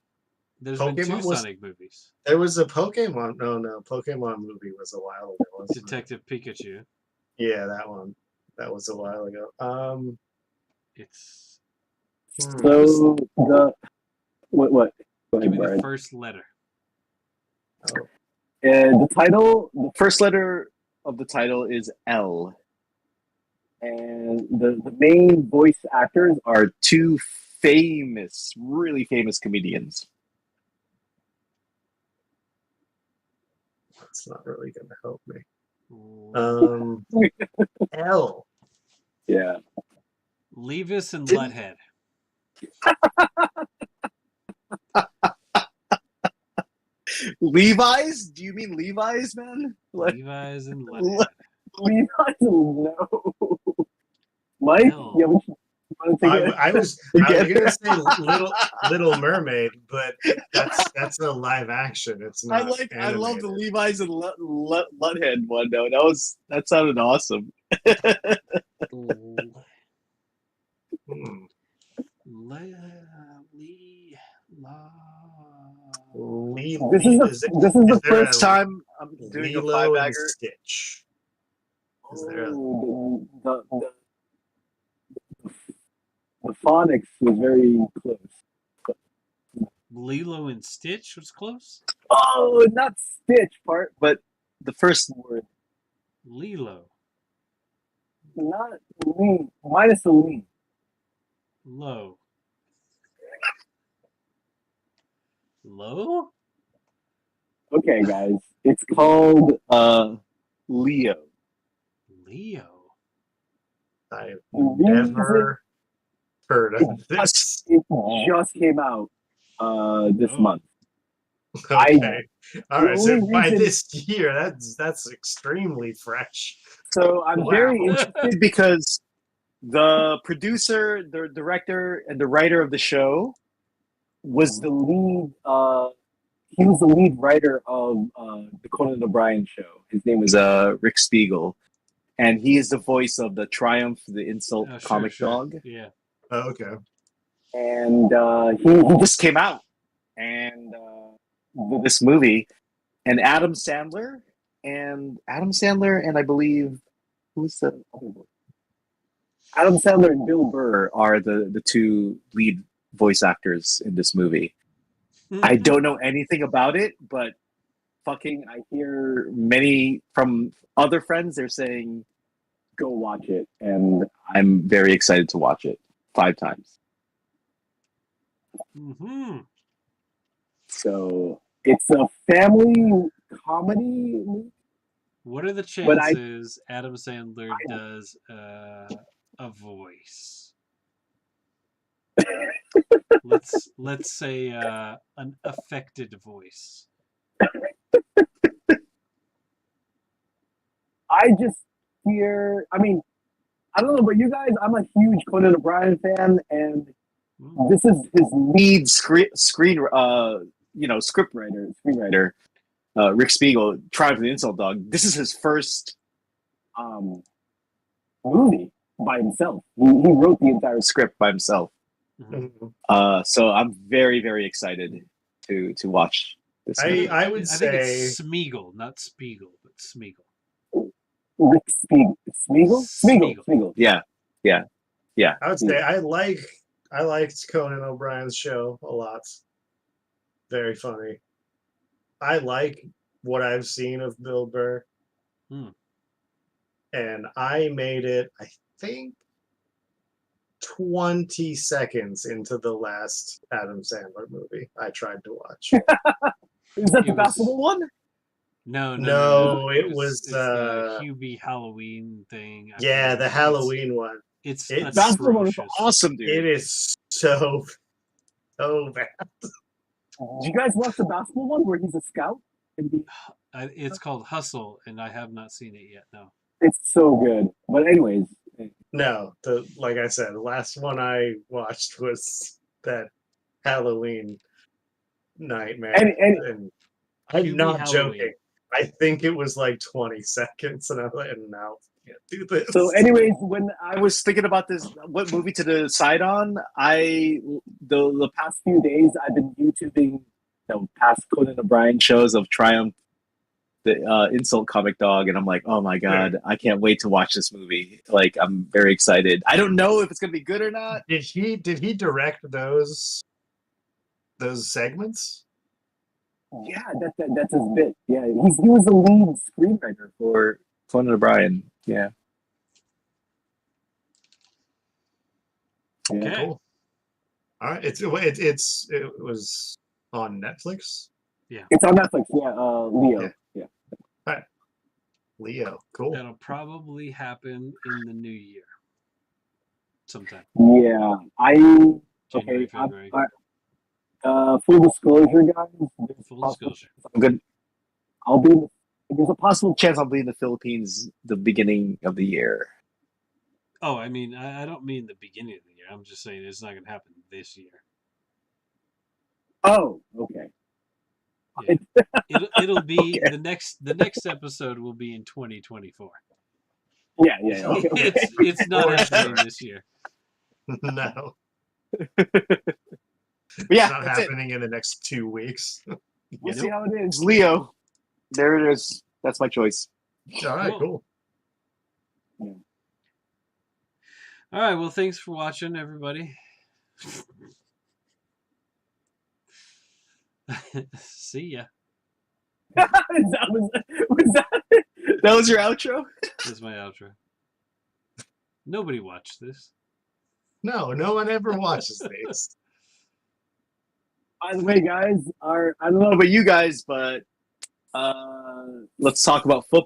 There's been Pokemon two was- Sonic movies. There was a Pokemon. No, Pokemon movie was a while ago. Wasn't it? Detective Pikachu. Yeah, that one. That was a while ago. It's So what? Go give ahead, me the Brian. first letter. Oh, The first letter of the title is L. And the main voice actors are two really famous comedians. that's not really going to help me. Um, L. Yeah. Levis and Didn't- Luthead. Levi's? Do you mean Levi's, man? Like, Levi's and Luthead. Levi's? No. Mike? No. You want to take it? I was going Together? to say Little Mermaid, but that's a live action. It's I not. love the animated. Levi's and Luthead one though. That sounded awesome. Hmm. This is the there first a time I'm doing a Lilo and five-bagger. Stitch. Stitch? Is there a... The phonics was very close. Lilo and Stitch was close. Oh, not Stitch part, but the first word. Lilo. Not lean. Minus the lean. Low. Low? Okay, guys. It's called Leo. Leo. I've Reason- never heard of this. It just came out this Oh. month. Okay. All the right. So only by reason- this year, that's extremely fresh. So I'm Wow. very interested because the producer, the director, and the writer of the show was the lead. He was the lead writer of the Conan O'Brien show. His name was Rick Spiegel, and he is the voice of the Triumph, the Insult Oh, sure, comic sure. dog. Yeah. Oh, okay. And he just came out and with this movie, and Adam Sandler and I believe who's the other one? Adam Sandler and Bill Burr are the two lead voice actors in this movie. I don't know anything about it, but fucking I hear many from other friends, they're saying go watch it, and I'm very excited to watch it 5 times. Mm-hmm. So it's a family comedy movie. What are the But I- chances Adam Sandler does a voice? let's say an affected voice. I just hear, I mean, I don't know about you guys, I'm a huge Conan O'Brien fan, and Mm. this is his lead screenwriter, Rick Spiegel, Triumph of the Insult Dog. This is his first movie by himself. He wrote the entire script by himself. Mhm. Mhm. So I'm very, very excited to watch this movie. I would I think say it's Smeagol, not Spiegel, but Smeagol. Rick Spiegel? Spiegel. Yeah. I would say I liked Conan O'Brien's show a lot. Very funny. I like what I've seen of Bill Burr. Hmm. And I made it, I think, 20 seconds into the last Adam Sandler movie I tried to watch. Is that the It was- basketball one? No, No, it was, it's the Hubie Halloween thing. I Yeah, forget. the Halloween one. It's It's- Basketball one was atrocious. awesome, dude. It is so bad. Did you guys watch the basketball one where he's a scout? It's called Hustle, and I have not seen it yet. No. It's so good. But anyways, No, like I said, the last one I watched was that Halloween nightmare. And I'm Hubie not Halloween. joking. I think it was like 20 seconds, and I was like, no, I can't do this. so anyways, when I was thinking about this, what movie to decide on, the past few days I've been YouTubing past Conan O'Brien shows of Triumph, the Insult comic dog, and I'm like, oh my god, I can't wait to watch this movie. Like, I'm very excited. I don't know if it's gonna be good or not. Did he direct those segments? Yeah, that's his bit. Yeah, he was the lead screenwriter for Conan O'Brien. Yeah. Yeah. Okay. Cool. All right, it was on Netflix. It's on Netflix. Yeah, Leo. Yeah. Yeah. Leo, cool. That'll probably happen in the new year, sometime. Yeah, January, okay. February. Full disclosure, guys. Full disclosure. I'm good. I'll be. There's a possible chance I'll be in the Philippines the beginning of the year. Oh, I mean, I don't mean the beginning of the year. I'm just saying it's not going to happen this year. Oh, okay. It'll be Okay. the next episode will be in 2024. Yeah. Okay. It's not For happening sure. this year. No, But yeah, it's not that's it. happening in the next 2 weeks. We'll see how it is. Leo. There it is. That's my choice. All right, Cool. cool. All right. Well, thanks for watching, everybody. See ya. That was your outro? That's my outro. Nobody watched this. No one ever watches these. By the way, guys, I don't know about you guys, but let's talk about football.